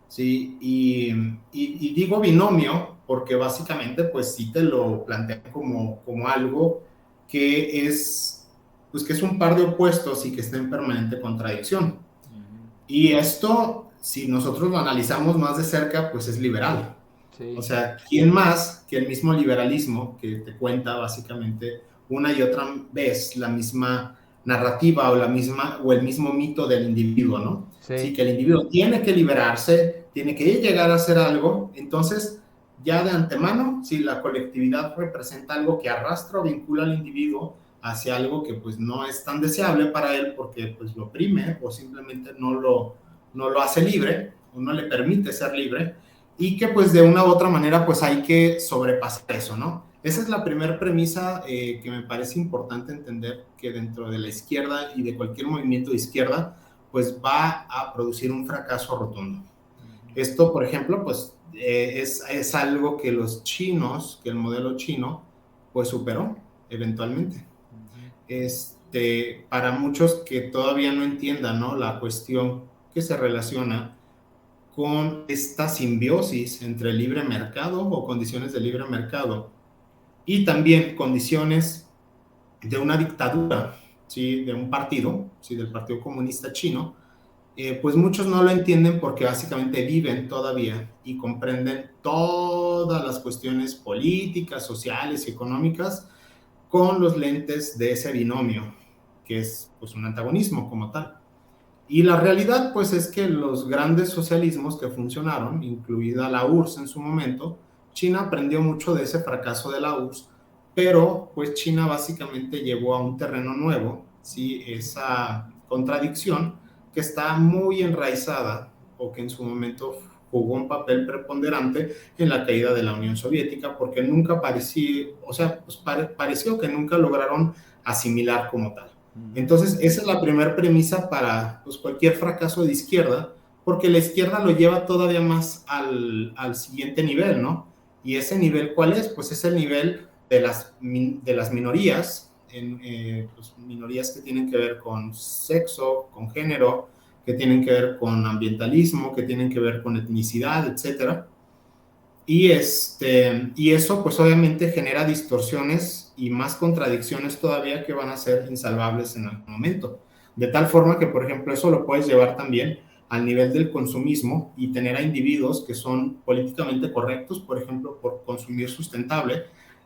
¿Sí? Y digo binomio porque básicamente pues sí te lo plantean como algo pues, que es un par de opuestos y que está en permanente contradicción. Ujú. Y esto, si nosotros lo analizamos más de cerca, pues es liberal. O Sí. sea, ¿quién más que el mismo liberalismo que te cuenta básicamente una y otra vez la misma narrativa o el mismo mito del individuo, ¿no? Sí, Sí. que el individuo tiene que liberarse, tiene que llegar a hacer algo, entonces ya de antemano, si la colectividad representa algo que arrastra o vincula al individuo hacia algo que pues no es tan deseable para él porque pues lo oprime o simplemente no lo hace libre o no le permite ser libre, y que pues de una u otra manera pues hay que sobrepasar eso, ¿no? Esa es la primera premisa que me parece importante entender, que dentro de la izquierda y de cualquier movimiento de izquierda pues va a producir un fracaso rotundo. Ujú. Esto, por ejemplo, pues es algo que que el modelo chino pues superó eventualmente. Ujú. Para muchos que todavía no entiendan, ¿no? La cuestión que se relaciona con esta simbiosis entre el libre mercado o condiciones de libre mercado y también condiciones de una dictadura, ¿sí? De un partido, ¿sí? Del Partido Comunista Chino, pues muchos no lo entienden porque básicamente viven todavía y comprenden todas las cuestiones políticas, sociales y económicas con los lentes de ese binomio, que es pues un antagonismo como tal. Y la realidad, pues, es que los grandes socialismos que funcionaron, incluida la URSS en su momento, China aprendió mucho de ese fracaso de la URSS pero pues China básicamente llevó a un terreno nuevo, ¿sí? Esa contradicción que está muy enraizada o que en su momento jugó un papel preponderante en la caída de la Unión Soviética, porque nunca parecía, o sea, pues pareció que nunca lograron asimilar como tal. Entonces, esa es la primera premisa para pues, cualquier fracaso de izquierda, porque la izquierda lo lleva todavía más al siguiente nivel, ¿no? Y ese nivel, ¿cuál es? Pues es el nivel de las minorías, pues, minorías que tienen que ver con sexo, con género, que tienen que ver con ambientalismo, que tienen que ver con etnicidad, etcétera. Y eso pues obviamente genera distorsiones y más contradicciones todavía que van a ser insalvables en algún momento. De tal forma que, por ejemplo, eso lo puedes llevar también al nivel del consumismo y tener a individuos que son políticamente correctos, por ejemplo, por consumir sustentable,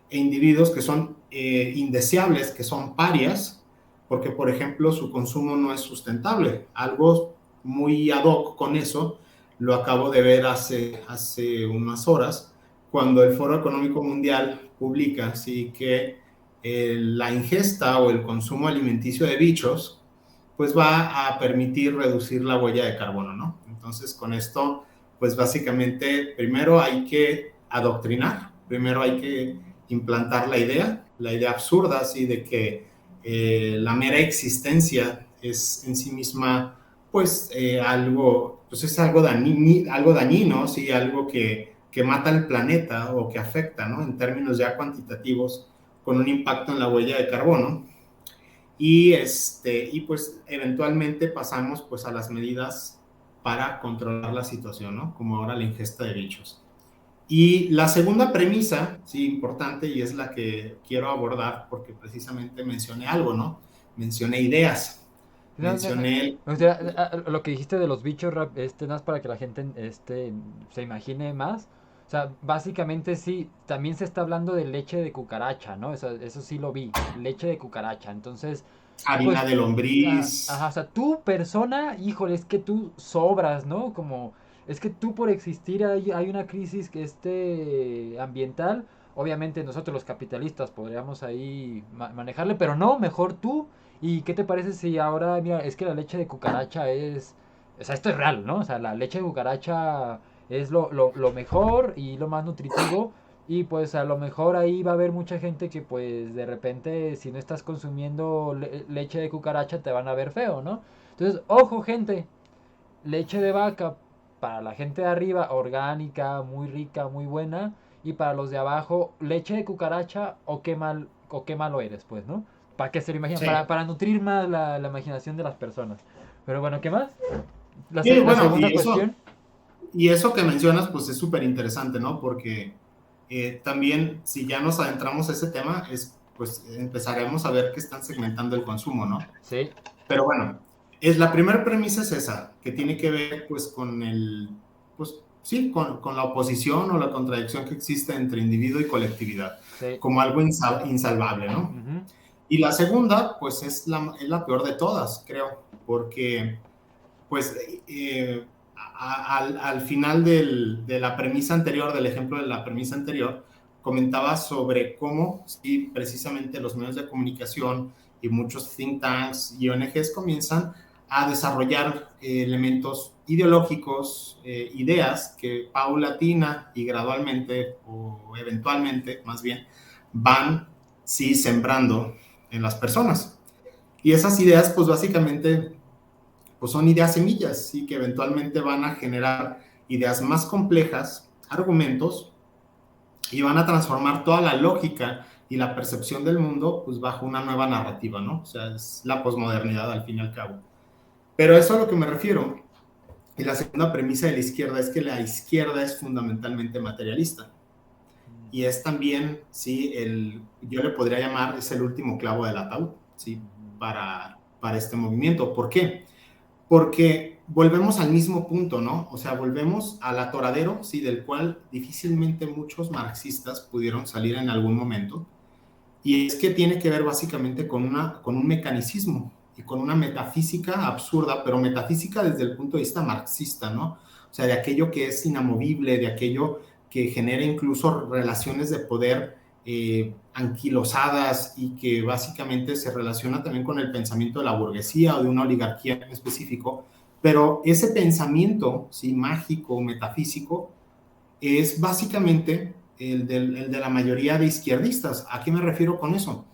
e individuos que son indeseables, que son parias, porque, por ejemplo, su consumo no es sustentable. Algo muy ad hoc con eso lo acabo de ver hace unas horas, cuando el Foro Económico Mundial publica sí, que la ingesta o el consumo alimenticio de bichos pues va a permitir reducir la huella de carbono, ¿no? Entonces, con esto, pues básicamente, primero hay que adoctrinar, primero hay que implantar la idea absurda, así de que la mera existencia es en sí misma, pues, algo, pues es algo dañino, ¿sí? Algo que mata al planeta o que afecta, ¿no? En términos ya cuantitativos, con un impacto en la huella de carbono. Y pues eventualmente pasamos pues a las medidas para controlar la situación, ¿no? Como ahora la ingesta de bichos. Y la segunda premisa, sí, importante, y es la que quiero abordar porque precisamente mencioné algo, ¿no? Mencioné ideas, No, no, mencioné... o sea, lo que dijiste de los bichos, nada más para que la gente se imagine más. O sea, básicamente sí, también se está hablando de leche de cucaracha, ¿no? Eso sí lo vi, leche de cucaracha. Entonces, Harina pues, de ajá, o lombriz. sea, tú persona, híjole, es que tú sobras, ¿no? Como, es que tú por existir hay una crisis que ambiental. Obviamente nosotros los capitalistas podríamos ahí manejarle, pero no, mejor tú. ¿Y qué te parece si ahora, mira, es que la leche de cucaracha o sea, esto es real, ¿no? O sea, la leche de cucaracha es lo mejor y lo más nutritivo. Y pues a lo mejor ahí va a haber mucha gente que pues de repente si no estás consumiendo leche de cucaracha te van a ver feo, ¿no? Entonces, ojo gente, leche de vaca para la gente de arriba, orgánica, muy rica, muy buena. Y para los de abajo, leche de cucaracha o qué malo eres, pues, ¿no? Para que se lo imaginen, Sí. para nutrir más la imaginación de las personas. Pero bueno, ¿qué más? Sí, La bueno, segunda cuestión. y eso que mencionas, pues es súper interesante, ¿no? Porque también, si ya nos adentramos a ese tema, pues empezaremos a ver que están segmentando el consumo, ¿no? Sí, Pero bueno, la primera premisa es esa, que tiene que ver, pues, con pues, sí, con la oposición o la contradicción que existe entre individuo y colectividad, sí. como algo insalvable, ¿no? Ujú. Y la segunda, pues, es la peor de todas, creo, porque pues al final de la premisa anterior, del ejemplo de la premisa anterior, comentaba sobre cómo sí, precisamente los medios de comunicación y muchos think tanks y ONGs comienzan a desarrollar elementos ideológicos, ideas que paulatina y gradualmente o eventualmente más bien van sí sembrando en las personas. Y esas ideas pues básicamente pues son ideas semillas, ¿sí? Que eventualmente van a generar ideas más complejas, argumentos, y van a transformar toda la lógica y la percepción del mundo pues bajo una nueva narrativa, ¿no? O sea, es la posmodernidad al fin y al cabo. Pero eso a lo que me refiero, y la segunda premisa de la izquierda es que la izquierda es fundamentalmente materialista. Y es también, sí, yo le podría llamar, es el último clavo del ataúd, ¿sí? Para este movimiento. ¿Por qué? Porque volvemos al mismo punto, ¿no? O sea, volvemos al atoradero, sí, del cual difícilmente muchos marxistas pudieron salir en algún momento, y es que tiene que ver básicamente con un mecanicismo y con una metafísica absurda, pero metafísica desde el punto de vista marxista, ¿no? O sea, de aquello que es inamovible, de aquello que genera incluso relaciones de poder anquilosadas y que básicamente se relaciona también con el pensamiento de la burguesía o de una oligarquía en específico, pero ese pensamiento, ¿sí?, mágico, metafísico, es básicamente el de la mayoría de izquierdistas. ¿A qué me refiero con eso?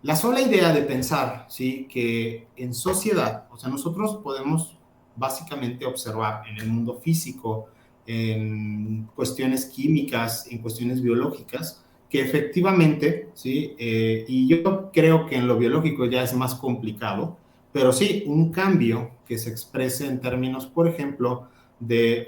La sola idea de pensar, ¿sí?, que en sociedad, o sea, nosotros podemos básicamente observar en el mundo físico, en cuestiones químicas, en cuestiones biológicas, que efectivamente, ¿sí?, y yo creo que en lo biológico ya es más complicado, pero sí, un cambio que se exprese en términos, por ejemplo, de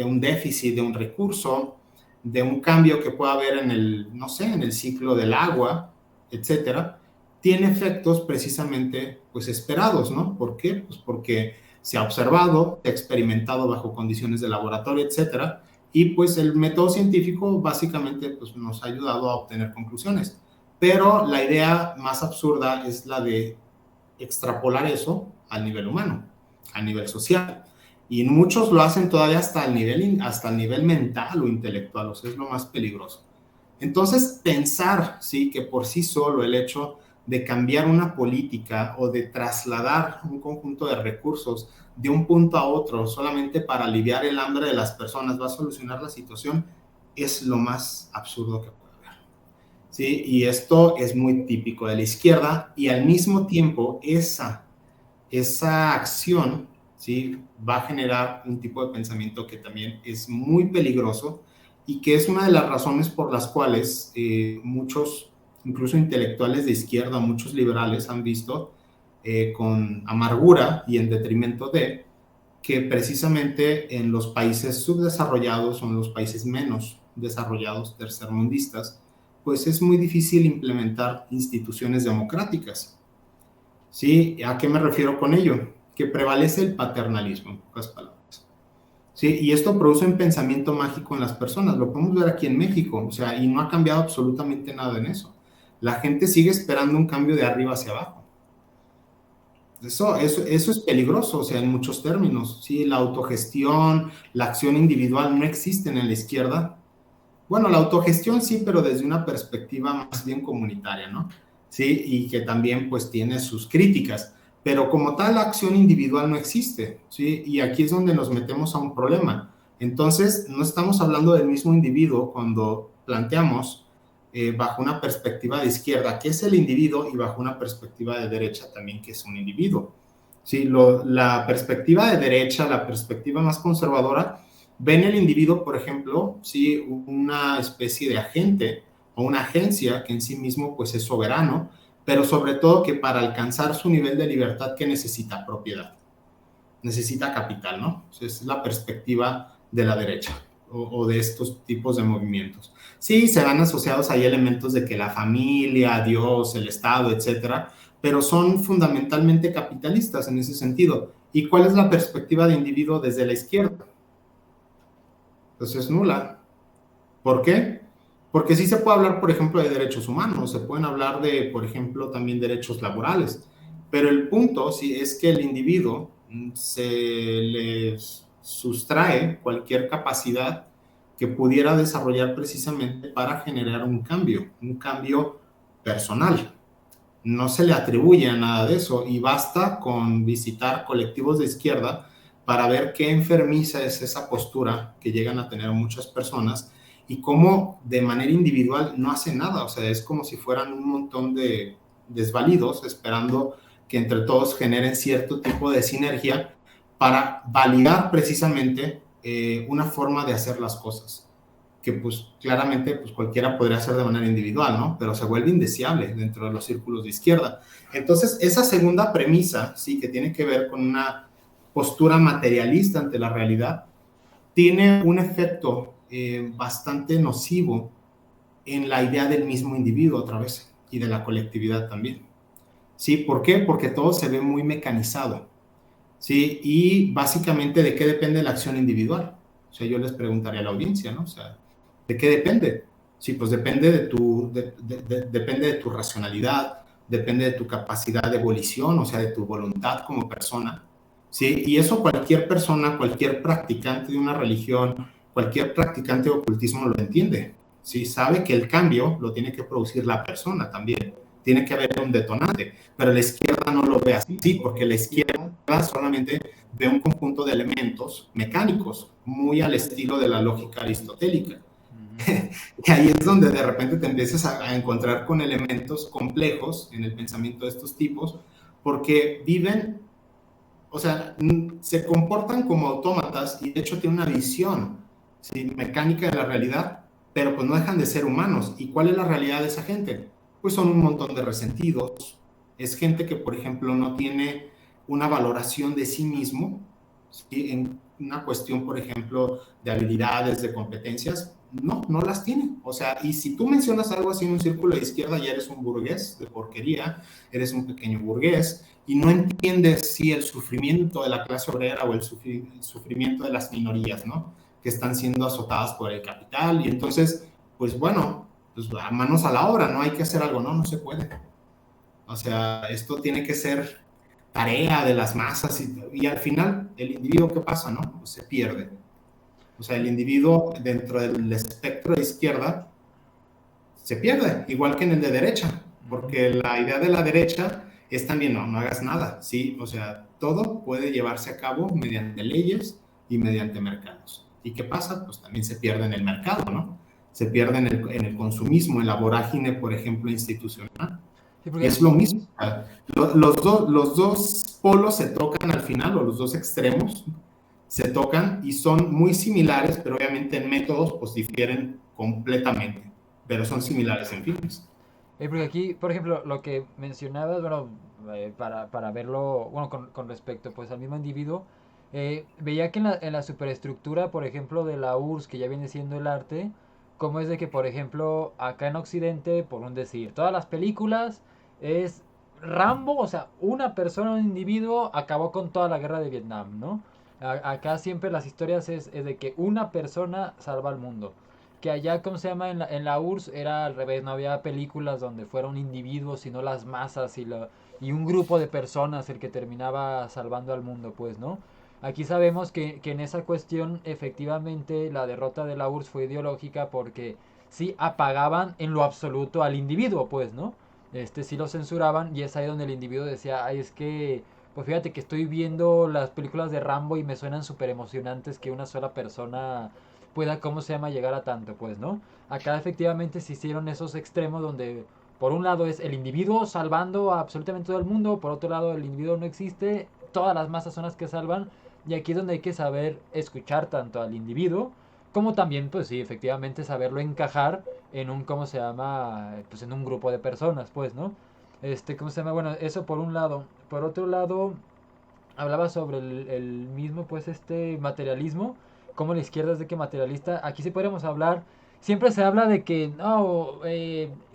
un déficit de un recurso, de un cambio que pueda haber en el, no sé, en el ciclo del agua, etcétera, tiene efectos precisamente pues esperados, ¿no? ¿Por qué? Pues porque se ha observado, se ha experimentado bajo condiciones de laboratorio, etcétera, y pues el método científico básicamente pues nos ha ayudado a obtener conclusiones. Pero la idea más absurda es la de extrapolar eso al nivel humano, al nivel social. Y muchos lo hacen todavía hasta el nivel mental o intelectual, o sea, es lo más peligroso. Entonces, pensar, sí, que por sí solo el hecho de cambiar una política o de trasladar un conjunto de recursos de un punto a otro solamente para aliviar el hambre de las personas va a solucionar la situación, es lo más absurdo que puede haber. ¿Sí? Y esto es muy típico de la izquierda y al mismo tiempo esa acción, ¿sí?, va a generar un tipo de pensamiento que también es muy peligroso y que es una de las razones por las cuales muchos, incluso intelectuales de izquierda, muchos liberales han visto con amargura y en detrimento de que precisamente en los países subdesarrollados o en los países menos desarrollados, tercermundistas, pues es muy difícil implementar instituciones democráticas. ¿Sí? ¿A qué me refiero con ello? Que prevalece el paternalismo, en pocas palabras. ¿Sí? Y esto produce un pensamiento mágico en las personas. Lo podemos ver aquí en México, o sea, y no ha cambiado absolutamente nada en eso. La gente sigue esperando un cambio de arriba hacia abajo. Eso es peligroso, o sea, en muchos términos. ¿Sí? La autogestión, la acción individual no existen en la izquierda. Bueno, la autogestión sí, pero desde una perspectiva más bien comunitaria, ¿no? Sí, y que también pues tiene sus críticas, pero como tal la acción individual no existe, ¿sí? Y aquí es donde nos metemos a un problema. Entonces, no estamos hablando del mismo individuo cuando planteamos bajo una perspectiva de izquierda qué es el individuo y bajo una perspectiva de derecha también qué es un individuo. Sí, la perspectiva de derecha, la perspectiva más conservadora, ven el individuo, por ejemplo, sí, una especie de agente o una agencia que en sí mismo pues es soberano, pero sobre todo que para alcanzar su nivel de libertad que necesita propiedad, necesita capital, ¿no? O sea, esa es la perspectiva de la derecha o de estos tipos de movimientos. Sí, se van asociados ahí elementos de que la familia, Dios, el Estado, etcétera, pero son fundamentalmente capitalistas en ese sentido. ¿Y cuál es la perspectiva de individuo desde la izquierda? Pues es nula. ¿Por qué? Porque sí se puede hablar, por ejemplo, de derechos humanos, se pueden hablar de, por ejemplo, también derechos laborales, pero el punto sí es que el individuo se le sustrae cualquier capacidad que pudiera desarrollar precisamente para generar un cambio personal. No se le atribuye a nada de eso y basta con visitar colectivos de izquierda para ver qué enfermiza es esa postura que llegan a tener muchas personas y cómo de manera individual no hacen nada, o sea, es como si fueran un montón de desvalidos esperando que entre todos generen cierto tipo de sinergia para validar precisamente una forma de hacer las cosas que pues claramente pues cualquiera podría hacer de manera individual, ¿no? Pero se vuelve indeseable dentro de los círculos de izquierda. Entonces, esa segunda premisa, sí, que tiene que ver con una postura materialista ante la realidad, tiene un efecto bastante nocivo en la idea del mismo individuo otra vez y de la colectividad también. ¿Sí? ¿Por qué? Porque todo se ve muy mecanizado. ¿Sí? Y básicamente, ¿de qué depende la acción individual? O sea, yo les preguntaría a la audiencia, ¿no? O sea, ¿de qué depende? Sí, pues depende depende de tu racionalidad, depende de tu capacidad de volición, o sea, de tu voluntad como persona, ¿sí? Y eso cualquier persona, cualquier practicante de una religión, cualquier practicante de ocultismo lo entiende, ¿sí? Sabe que el cambio lo tiene que producir la persona también. Tiene que haber un detonante, pero la izquierda no lo ve así, porque la izquierda solamente ve un conjunto de elementos mecánicos, muy al estilo de la lógica aristotélica. Y ahí es donde de repente te empiezas a encontrar con elementos complejos en el pensamiento de estos tipos, porque viven, o sea, se comportan como autómatas y de hecho tienen una visión, ¿sí?, mecánica de la realidad, pero pues no dejan de ser humanos. ¿Y cuál es la realidad de esa gente? Pues son un montón de resentidos. Es gente que, por ejemplo, no tiene una valoración de sí mismo, ¿sí?, en una cuestión, por ejemplo, de habilidades, de competencias. No las tiene. O sea, y si tú mencionas algo así en un círculo de izquierda, ya eres un burgués de porquería, eres un pequeño burgués, y no entiendes si el sufrimiento de la clase obrera o el sufrimiento de las minorías, ¿no?, que están siendo azotadas por el capital. Y entonces, pues bueno, pues a manos a la obra, ¿no? Hay que hacer algo, no se puede. O sea, esto tiene que ser tarea de las masas y al final, ¿el individuo qué pasa, no? Pues se pierde. O sea, el individuo dentro del espectro de izquierda se pierde, igual que en el de derecha, porque la idea de la derecha es también no hagas nada, ¿sí? O sea, todo puede llevarse a cabo mediante leyes y mediante mercados. ¿Y qué pasa? Pues también se pierde en el mercado, ¿no? Se pierde en el consumismo, en la vorágine, por ejemplo, institucional. Sí, Y es lo mismo. O sea, los dos polos se tocan al final, o los dos extremos se tocan y son muy similares, pero obviamente en métodos pues difieren completamente, pero son similares en fines. Porque aquí, por ejemplo, lo que mencionabas, bueno, para verlo, bueno, con respecto pues al mismo individuo, veía que en la superestructura, por ejemplo, de la URSS, que ya viene siendo el arte, como es de que, por ejemplo, acá en Occidente, por un decir, todas las películas es Rambo, o sea, una persona, un individuo, acabó con toda la guerra de Vietnam, ¿no? Acá siempre las historias es de que una persona salva al mundo. Que allá, ¿cómo se llama? En la URSS era al revés, no había películas donde fuera un individuo, sino las masas y un grupo de personas el que terminaba salvando al mundo, pues, ¿no? Aquí sabemos que en esa cuestión efectivamente la derrota de la URSS fue ideológica porque sí apagaban en lo absoluto al individuo, pues, ¿no? Sí lo censuraban y es ahí donde el individuo decía, ay, es que, pues fíjate que estoy viendo las películas de Rambo y me suenan súper emocionantes que una sola persona pueda, ¿cómo se llama?, llegar a tanto, pues, ¿no? Acá efectivamente se hicieron esos extremos donde por un lado es el individuo salvando a absolutamente todo el mundo, por otro lado el individuo no existe, todas las masas son las que salvan, y aquí es donde hay que saber escuchar tanto al individuo, como también, pues sí, efectivamente saberlo encajar en un, ¿cómo se llama?, pues en un grupo de personas, pues, ¿no? ¿Cómo se llama? Bueno, eso por un lado. Por otro lado, hablaba sobre el mismo, pues, materialismo, como la izquierda es de que materialista. Aquí sí podríamos hablar, siempre se habla de que, no,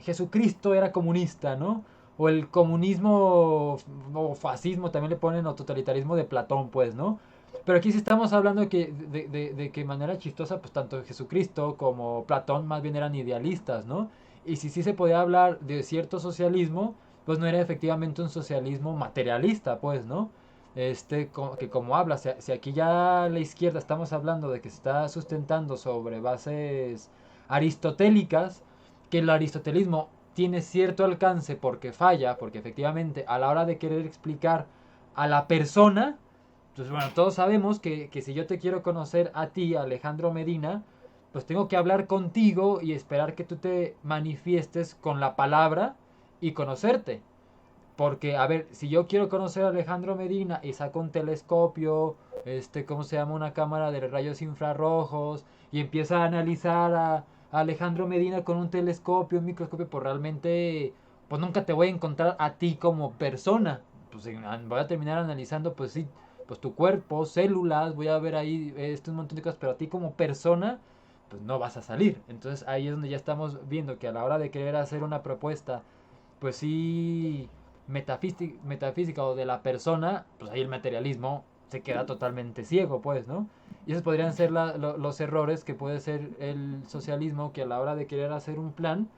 Jesucristo era comunista, ¿no? O el comunismo o fascismo también le ponen, o totalitarismo de Platón, pues, ¿no? Pero aquí sí estamos hablando de que de manera chistosa, pues tanto Jesucristo como Platón más bien eran idealistas, ¿no? Y si sí se podía hablar de cierto socialismo, pues no era efectivamente un socialismo materialista, pues, ¿no? Que como habla, si aquí ya la izquierda estamos hablando de que se está sustentando sobre bases aristotélicas, que el aristotelismo tiene cierto alcance porque falla, porque efectivamente a la hora de querer explicar a la persona, pues bueno, todos sabemos que si yo te quiero conocer a ti, Alejandro Medina, pues tengo que hablar contigo y esperar que tú te manifiestes con la palabra y conocerte. Porque, a ver, si yo quiero conocer a Alejandro Medina y saco un telescopio, ¿cómo se llama? Una cámara de rayos infrarrojos, y empieza a analizar a Alejandro Medina con un telescopio, un microscopio, pues realmente, pues nunca te voy a encontrar a ti como persona. Pues voy a terminar analizando, pues sí, pues tu cuerpo, células, voy a ver ahí un montón de cosas, pero a ti como persona, pues no vas a salir. Entonces ahí es donde ya estamos viendo que a la hora de querer hacer una propuesta, pues sí, metafísica o de la persona, pues ahí el materialismo se queda totalmente ciego, pues, ¿no? Y esos podrían ser los errores que puede ser el socialismo, que a la hora de querer hacer un plan,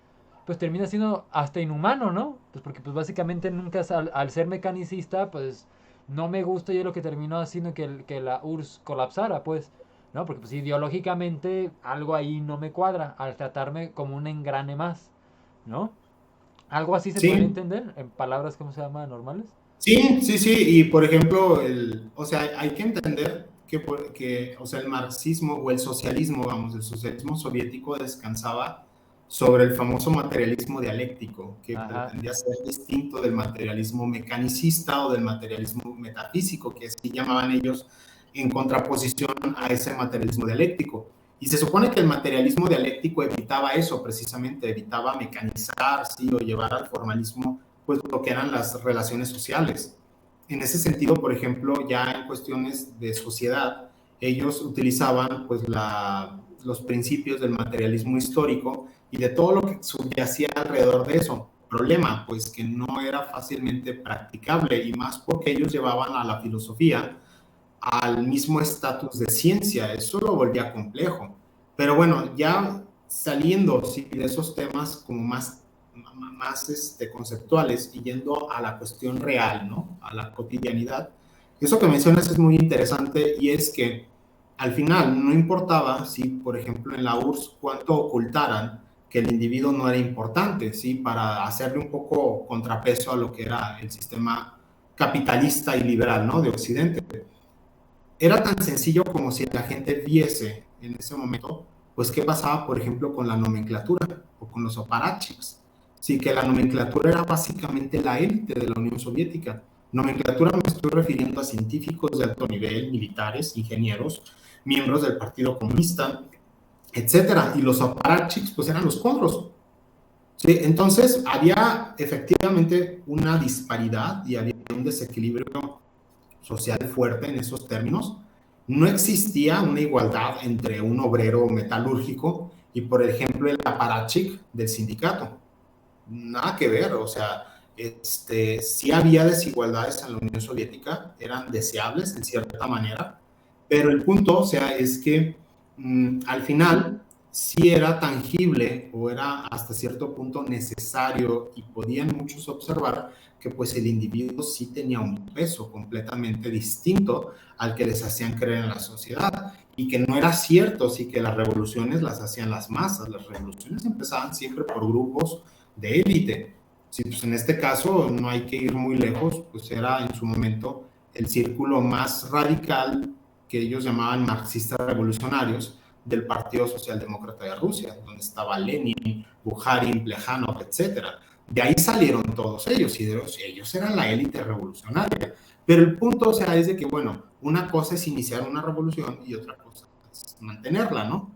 pues termina siendo hasta inhumano, ¿no? Pues porque pues básicamente nunca, al ser mecanicista, pues no me gusta, y es lo que terminó haciendo que la URSS colapsara, pues. ¿no? Porque pues ideológicamente algo ahí no me cuadra al tratarme como un engrane más, ¿no? Algo así se podría Sí, entender en palabras, ¿cómo se llama? Normales. sí, sí, sí, y por ejemplo, o sea, hay que entender o sea, el marxismo o el socialismo, vamos, el socialismo soviético descansaba sobre el famoso materialismo dialéctico, que Ajá, pretendía ser distinto del materialismo mecanicista o del materialismo metafísico, que así llamaban ellos, en contraposición a ese materialismo dialéctico. Y se supone que el materialismo dialéctico evitaba eso, precisamente, evitaba mecanizar, sí, o llevar al formalismo pues lo que eran las relaciones sociales. En ese sentido, por ejemplo, ya en cuestiones de sociedad, ellos utilizaban pues los principios del materialismo histórico y de todo lo que subyacía alrededor de eso. Problema, pues que no era fácilmente practicable y más porque ellos llevaban a la filosofía al mismo estatus de ciencia, eso lo volvía complejo. Pero bueno, ya saliendo sí, de esos temas como más conceptuales y yendo a la cuestión real, ¿no? A la cotidianidad. Eso que mencionas es muy interesante y es que al final no importaba si, por ejemplo, en la URSS cuánto ocultaran que el individuo no era importante, ¿sí? Para hacerle un poco contrapeso a lo que era el sistema capitalista y liberal, ¿no? De Occidente. Era tan sencillo como si la gente viese en ese momento, pues qué pasaba, por ejemplo, con la nomenclatura o con los aparachiks. Sí, que la nomenclatura era básicamente la élite de la Unión Soviética. Nomenclatura me estoy refiriendo a científicos de alto nivel, militares, ingenieros, miembros del Partido Comunista, etcétera. Y los aparachiks, pues eran los condros. Sí, entonces había efectivamente una disparidad y había un desequilibrio social fuerte en esos términos. No existía una igualdad entre un obrero metalúrgico y, por ejemplo, el aparachic del sindicato. Nada que ver, o sea, sí había desigualdades en la Unión Soviética, eran deseables en cierta manera, pero el punto, o sea, es que al final sí era tangible o era hasta cierto punto necesario y podían muchos observar que pues el individuo sí tenía un peso completamente distinto al que les hacían creer en la sociedad y que no era cierto, sí que las revoluciones las hacían las masas, las revoluciones empezaban siempre por grupos de élite. Sí, pues en este caso no hay que ir muy lejos, pues era en su momento el círculo más radical que ellos llamaban marxistas revolucionarios del Partido Socialdemócrata de Rusia, donde estaba Lenin, Bukharin, Plejánov, etcétera. De ahí salieron todos ellos y ellos eran la élite revolucionaria. Pero el punto, o sea, es de que, bueno, una cosa es iniciar una revolución y otra cosa es mantenerla, ¿no?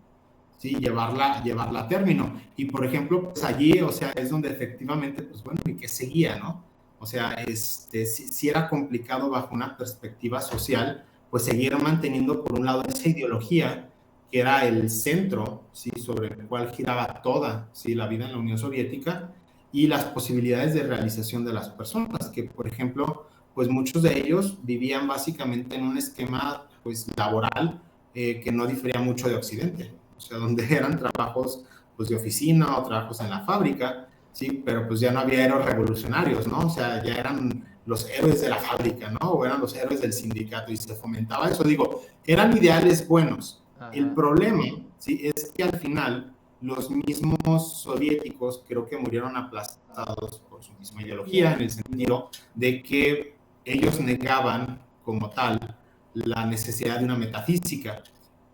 Sí, llevarla a término. Y por ejemplo, pues allí, o sea, es donde efectivamente, pues bueno, y que seguía, ¿no? O sea, si era complicado bajo una perspectiva social, pues seguir manteniendo por un lado esa ideología que era el centro, ¿sí? Sobre el cual giraba toda, ¿sí? La vida en la Unión Soviética y las posibilidades de realización de las personas, que por ejemplo, pues muchos de ellos vivían básicamente en un esquema, pues laboral, que no difería mucho de Occidente, o sea, donde eran trabajos pues de oficina o trabajos en la fábrica, sí, pero pues ya no había héroes revolucionarios, ¿no? O sea, ya eran los héroes de la fábrica, ¿no? O eran los héroes del sindicato y se fomentaba eso. Digo, eran ideales buenos. El ajá. problema, sí, es que al final los mismos soviéticos creo que murieron aplastados por su misma ideología, en el sentido de que ellos negaban como tal la necesidad de una metafísica.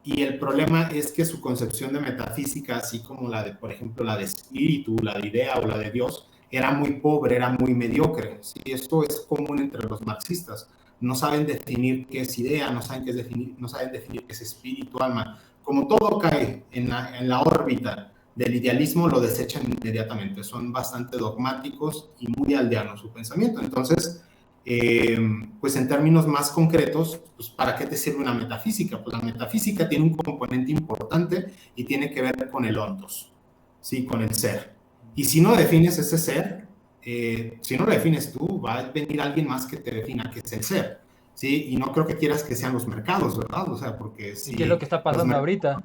Y el problema es que su concepción de metafísica, así como la de, por ejemplo, la de espíritu, la de idea o la de Dios, era muy pobre, era muy mediocre. ¿Sí? Esto es común entre los marxistas. No saben definir qué es idea, no saben definir qué es espíritu, alma. Como todo cae en la órbita del idealismo, lo desechan inmediatamente. Son bastante dogmáticos y muy aldeanos su pensamiento. Entonces, pues en términos más concretos, pues ¿para qué te sirve una metafísica? Pues la metafísica tiene un componente importante y tiene que ver con el ontos, ¿sí? Con el ser. Y si no defines ese ser, si no lo defines tú, va a venir alguien más que te defina qué es el ser, ¿sí? Y no creo que quieras que sean los mercados, ¿verdad? O sea, porque ¿Y qué es lo si que está los pasando mercados. ahorita?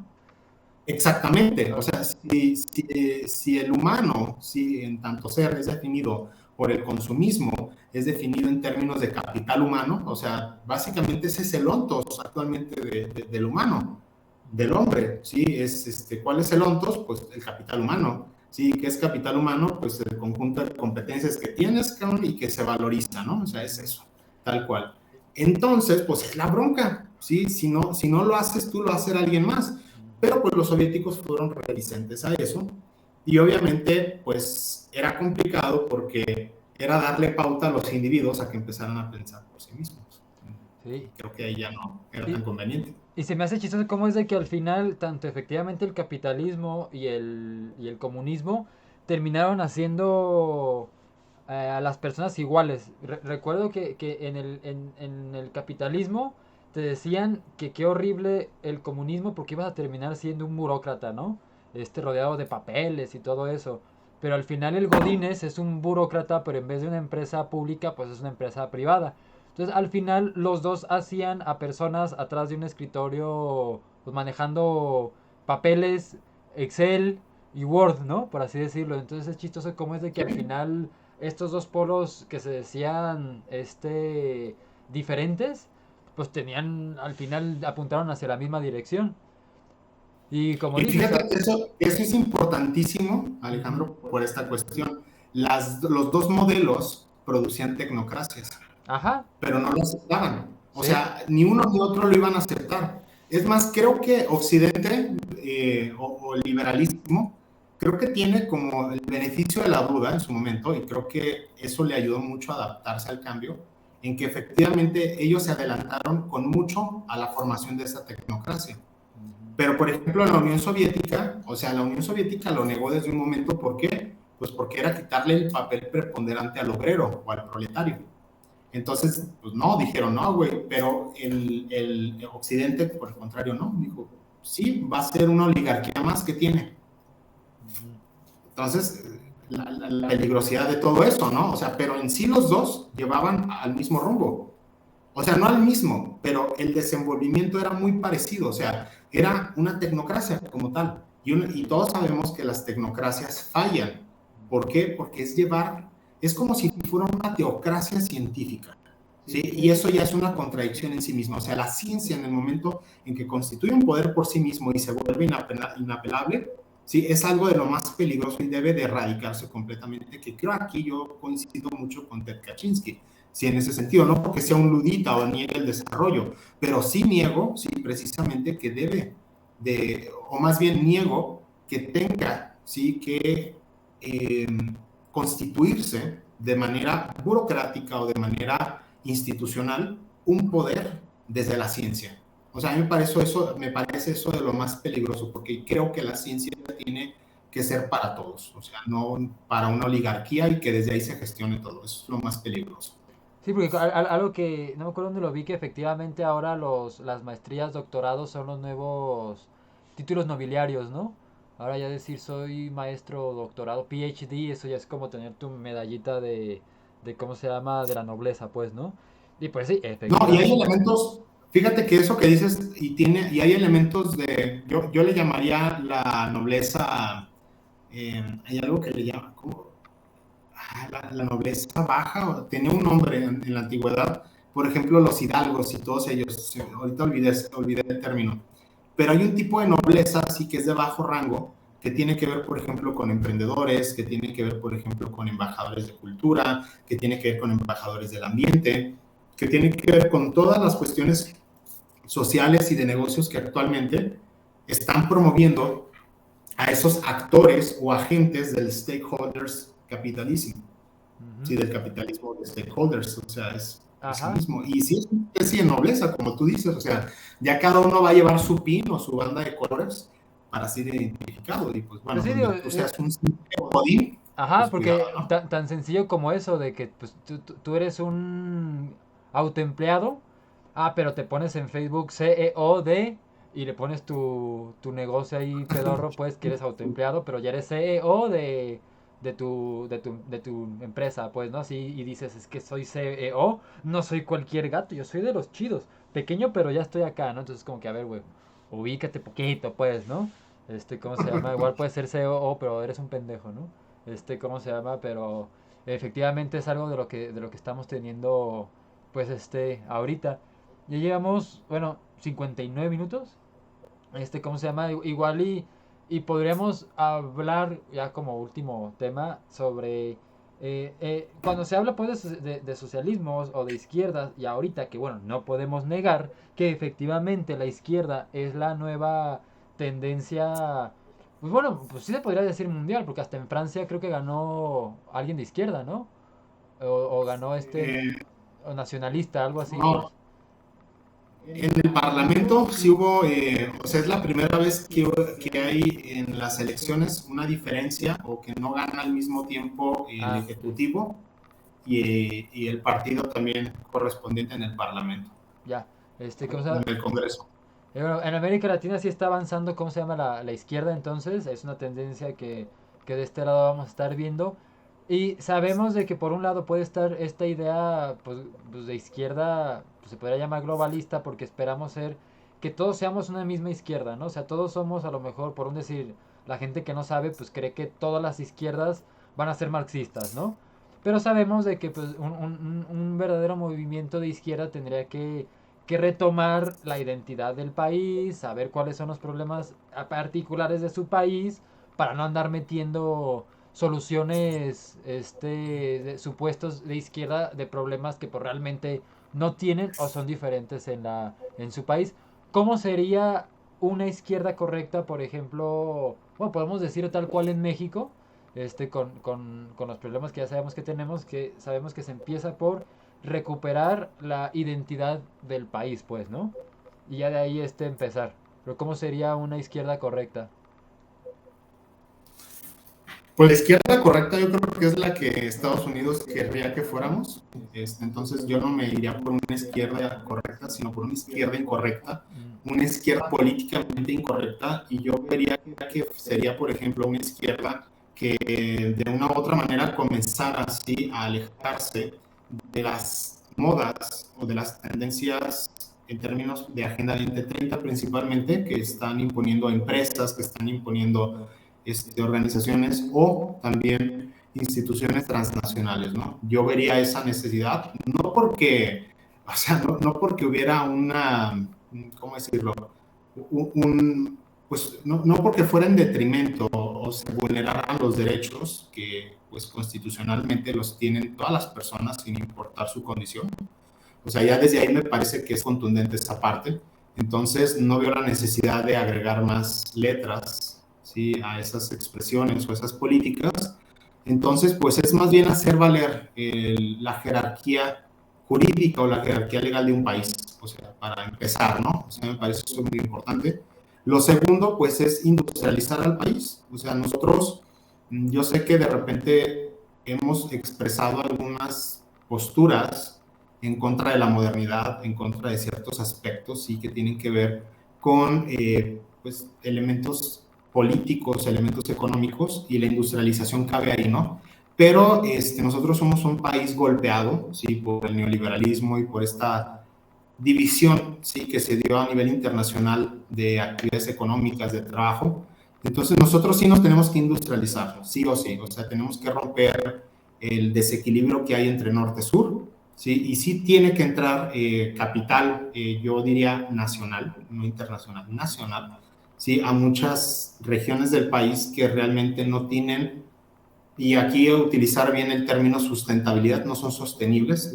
Exactamente, o sea, si el humano, si en tanto ser es definido por el consumismo, es definido en términos de capital humano, o sea, básicamente ese es el ontos actualmente del humano, del hombre, ¿sí? ¿Cuál es el ontos? Pues el capital humano, ¿sí? ¿Qué es capital humano? Pues el conjunto de competencias que tienes, cabrón, y que se valoriza, ¿no? O sea, es eso, tal cual. Entonces, pues es la bronca, ¿sí? Si no lo haces tú, lo va a hacer alguien más. Pero pues los soviéticos fueron reticentes a eso y obviamente pues era complicado porque era darle pauta a los individuos a que empezaran a pensar por sí mismos. Y Sí. creo que ahí ya no era tan Y, conveniente. y se me hace chistoso cómo es de que al final, tanto efectivamente el capitalismo y el comunismo terminaron haciendo a las personas iguales. Recuerdo que en el capitalismo te decían que qué horrible el comunismo porque ibas a terminar siendo un burócrata, ¿no? Rodeado de papeles y todo eso. Pero al final el Godínez es un burócrata, pero en vez de una empresa pública, pues es una empresa privada. Entonces al final los dos hacían a personas atrás de un escritorio, pues manejando papeles, Excel y Word, ¿no? Por así decirlo. Entonces es chistoso cómo es de que al final estos dos polos que se decían diferentes, pues tenían, al final apuntaron hacia la misma dirección. Y como Y dices, fíjate que eso es importantísimo, ujú, Alejandro, por esta cuestión. Los dos modelos producían tecnocracias, ajá, pero no lo aceptaban. O sí, sea, ni uno ni otro lo iban a aceptar. Es más, creo que Occidente o el liberalismo, creo que tiene como el beneficio de la duda en su momento, y creo que eso le ayudó mucho a adaptarse al cambio, en que efectivamente ellos se adelantaron con mucho a la formación de esa tecnocracia. ujú, Pero, por ejemplo, en la Unión Soviética, o sea, la Unión Soviética lo negó desde un momento. ¿Por qué? Pues porque era quitarle el papel preponderante al obrero o al proletario. Entonces, pues no, dijeron, no, güey, pero el Occidente, por el contrario, no, dijo, sí, va a ser una oligarquía más que tiene. ujú, Entonces, la peligrosidad de todo eso, ¿no? O sea, pero en sí los dos llevaban al mismo rumbo. O sea, no al mismo, pero el desenvolvimiento era muy parecido. O sea, era una tecnocracia como tal. Y todos sabemos que las tecnocracias fallan. ¿Por qué? Porque es como si fuera una teocracia científica. ¿Sí? sí, Y eso ya es una contradicción en sí misma. O sea, la ciencia en el momento en que constituye un poder por sí mismo y se vuelve inapelable, ¿sí? Es algo de lo más peligroso y debe de erradicarse completamente, que creo aquí yo coincido mucho con Ted Kaczynski, sí, en ese sentido, no porque sea un ludita o niegue el desarrollo, pero sí niego, sí, precisamente que debe o más bien niego que tenga, sí, que eh, constituirse de manera burocrática o de manera institucional un poder desde la ciencia. O sea, a mí me parece eso de lo más peligroso, porque creo que la ciencia tiene que ser para todos, o sea, no para una oligarquía y que desde ahí se gestione todo. Eso es lo más peligroso. sí, porque algo que no me acuerdo dónde lo vi, que efectivamente ahora las maestrías, doctorados son los nuevos títulos nobiliarios, ¿no? Ahora ya decir soy maestro, doctorado, PhD, eso ya es como tener tu medallita de ¿cómo se llama? De la nobleza, pues, ¿no? Y pues sí, No, y hay efectivamente. elementos, fíjate que eso que dices, y hay elementos yo le llamaría la nobleza, hay algo que le llama, ¿cómo? La nobleza baja, tenía un nombre en la antigüedad, por ejemplo, los hidalgos y todos ellos, ahorita olvidé el término, pero hay un tipo de nobleza, sí, que es de bajo rango, que tiene que ver, por ejemplo, con emprendedores, que tiene que ver, por ejemplo, con embajadores de cultura, que tiene que ver con embajadores del ambiente, que tiene que ver con todas las cuestiones sociales y de negocios que actualmente están promoviendo a esos actores o agentes del stakeholders capitalismo, Ujú, sí, del capitalismo de stakeholders, o sea, es eso ajá. mismo. Y sí, es una especie de nobleza, como tú dices, o sea, ya cada uno va a llevar su pin o su banda de colores para ser identificado. Y pues Pues bueno, sí, digo, donde tú seas un simple godín, ajá, pues cuidado, porque ¿no? tan sencillo como eso de que pues, tú eres un autoempleado, pero te pones en Facebook CEO de y le pones tu negocio ahí pedorro, pues que eres autoempleado, pero ya eres CEO de tu empresa, pues, ¿no? Así y dices, es que soy CEO, no soy cualquier gato, yo soy de los chidos, pequeño, pero ya estoy acá, ¿no? Entonces como que, a ver, güey, ubícate poquito, pues, ¿no? ¿Cómo se llama? Igual puedes ser CEO, pero eres un pendejo, ¿no? ¿Cómo se llama? Pero efectivamente es algo de lo que estamos teniendo, pues, ahorita. Ya llegamos, bueno, 59 minutos. ¿cómo se llama? Igual y podríamos hablar ya como último tema sobre cuando se habla pues de socialismos o de izquierdas y ahorita que bueno, no podemos negar que efectivamente la izquierda es la nueva tendencia, pues bueno, pues sí se podría decir mundial, porque hasta en Francia creo que ganó alguien de izquierda, ¿no? O ganó Eh, o nacionalista, algo así, pues. no, en el Parlamento sí hubo, o sea, es la primera vez que hay en las elecciones una diferencia o que no gana al mismo tiempo el Ah, ok. Ejecutivo y el partido también correspondiente en el Parlamento, Ya. ¿Cómo se en llama? el Congreso. Bueno, en América Latina sí está avanzando, ¿cómo se llama? La izquierda entonces, es una tendencia que de este lado vamos a estar viendo. Y sabemos de que por un lado puede estar esta idea pues de izquierda, pues se podría llamar globalista porque esperamos ser que todos seamos una misma izquierda, ¿no? O sea, todos somos a lo mejor, por un decir, la gente que no sabe, pues cree que todas las izquierdas van a ser marxistas, ¿no? Pero sabemos de que pues, un verdadero movimiento de izquierda tendría que retomar la identidad del país, saber cuáles son los problemas particulares de su país, para no andar metiendo soluciones supuestos de izquierda de problemas que pues, realmente no tienen o son diferentes en su país. ¿Cómo sería una izquierda correcta, por ejemplo, bueno, podemos decir tal cual en México, con los problemas que ya sabemos que tenemos, que sabemos que se empieza por recuperar la identidad del país, pues, ¿no? Y ya de ahí empezar. Pero ¿cómo sería una izquierda correcta? Pues la izquierda correcta yo creo que es la que Estados Unidos querría que fuéramos. Entonces yo no me iría por una izquierda correcta, sino por una izquierda incorrecta, Mm, una izquierda políticamente incorrecta, y yo vería que sería, por ejemplo, una izquierda que de una u otra manera comenzara así a alejarse de las modas o de las tendencias en términos de Agenda 2030 principalmente, que están imponiendo empresas, que están imponiendo organizaciones o también instituciones transnacionales, ¿no? Yo vería esa necesidad, no porque, o sea, no porque hubiera una, ¿cómo decirlo? Pues no porque fuera en detrimento o se vulneraran los derechos que pues constitucionalmente los tienen todas las personas sin importar su condición. O sea, ya desde ahí me parece que es contundente esa parte. Entonces, no veo la necesidad de agregar más letras, ¿sí?, a esas expresiones o esas políticas. Entonces, pues es más bien hacer valer la jerarquía jurídica o la jerarquía legal de un país. O sea, para empezar, ¿no? O sea, me parece eso muy importante. Lo segundo, pues, es industrializar al país. O sea, nosotros, yo sé que de repente hemos expresado algunas posturas en contra de la modernidad, en contra de ciertos aspectos, sí, que tienen que ver con pues, elementos políticos, elementos económicos, y la industrialización cabe ahí, ¿no? Pero nosotros somos un país golpeado, sí, por el neoliberalismo y por esta división, sí, que se dio a nivel internacional de actividades económicas, de trabajo. Entonces nosotros sí nos tenemos que industrializar, sí o sí, o sea, tenemos que romper el desequilibrio que hay entre norte-sur, ¿sí? Y sí tiene que entrar capital, yo diría nacional, no internacional, nacional, ¿sí? A muchas regiones del país que realmente no tienen, y aquí utilizar bien el término sustentabilidad, no son sostenibles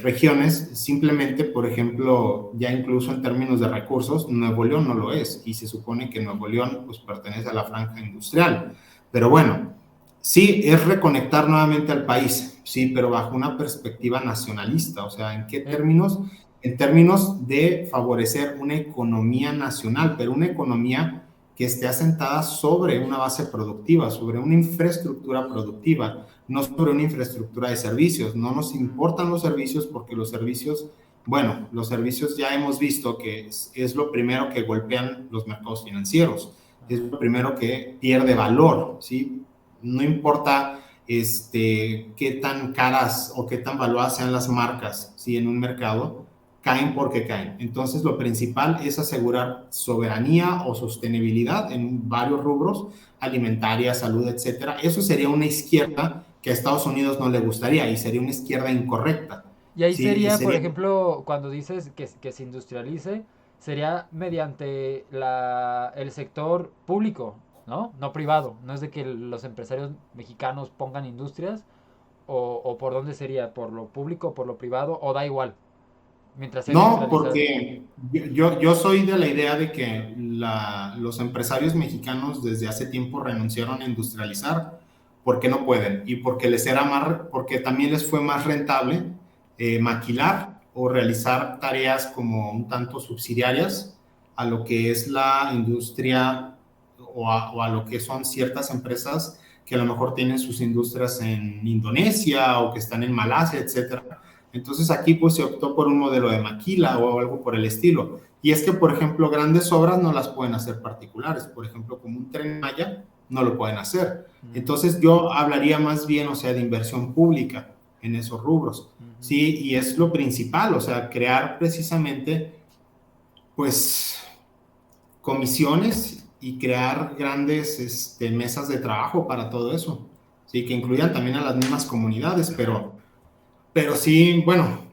regiones. Simplemente, por ejemplo, ya incluso en términos de recursos, Nuevo León no lo es, y se supone que Nuevo León pues pertenece a la franja industrial. Pero bueno, sí, es reconectar nuevamente al país, sí, pero bajo una perspectiva nacionalista. O sea, ¿en qué eh, términos? En términos de favorecer una economía nacional, pero una economía que esté asentada sobre una base productiva, sobre una infraestructura productiva, no sobre una infraestructura de servicios. No nos importan los servicios porque los servicios, bueno, los servicios ya hemos visto que es lo primero que golpean los mercados financieros, es lo primero que pierde valor, ¿sí? No importa qué tan caras o qué tan valuadas sean las marcas, ¿sí?, en un mercado, caen porque caen. Entonces, lo principal es asegurar soberanía o sostenibilidad en varios rubros, alimentaria, salud, etcétera. Eso sería una izquierda que a Estados Unidos no le gustaría y sería una izquierda incorrecta. Y ahí Sí, y sería, por sería, ejemplo, cuando dices que se industrialice, sería mediante el sector público, ¿no? No privado. No es de que los empresarios mexicanos pongan industrias, o por dónde sería, por lo público, por lo privado, o da igual, mientras sea no, industrializado. porque yo soy de la idea de que los empresarios mexicanos desde hace tiempo renunciaron a industrializar porque no pueden y porque porque también les fue más rentable maquilar o realizar tareas como un tanto subsidiarias a lo que es la industria o a lo que son ciertas empresas que a lo mejor tienen sus industrias en Indonesia o que están en Malasia, etcétera. Entonces aquí pues se optó por un modelo de maquila o algo por el estilo. Y es que, por ejemplo, grandes obras no las pueden hacer particulares. Por ejemplo, como un Tren Maya, no lo pueden hacer. Mm, Entonces yo hablaría más bien, o sea, de inversión pública en esos rubros. ujú. Sí, y es lo principal, o sea, crear precisamente, pues, comisiones y crear grandes mesas de trabajo para todo eso. Sí, que incluyan también a las mismas comunidades, pero sí, bueno,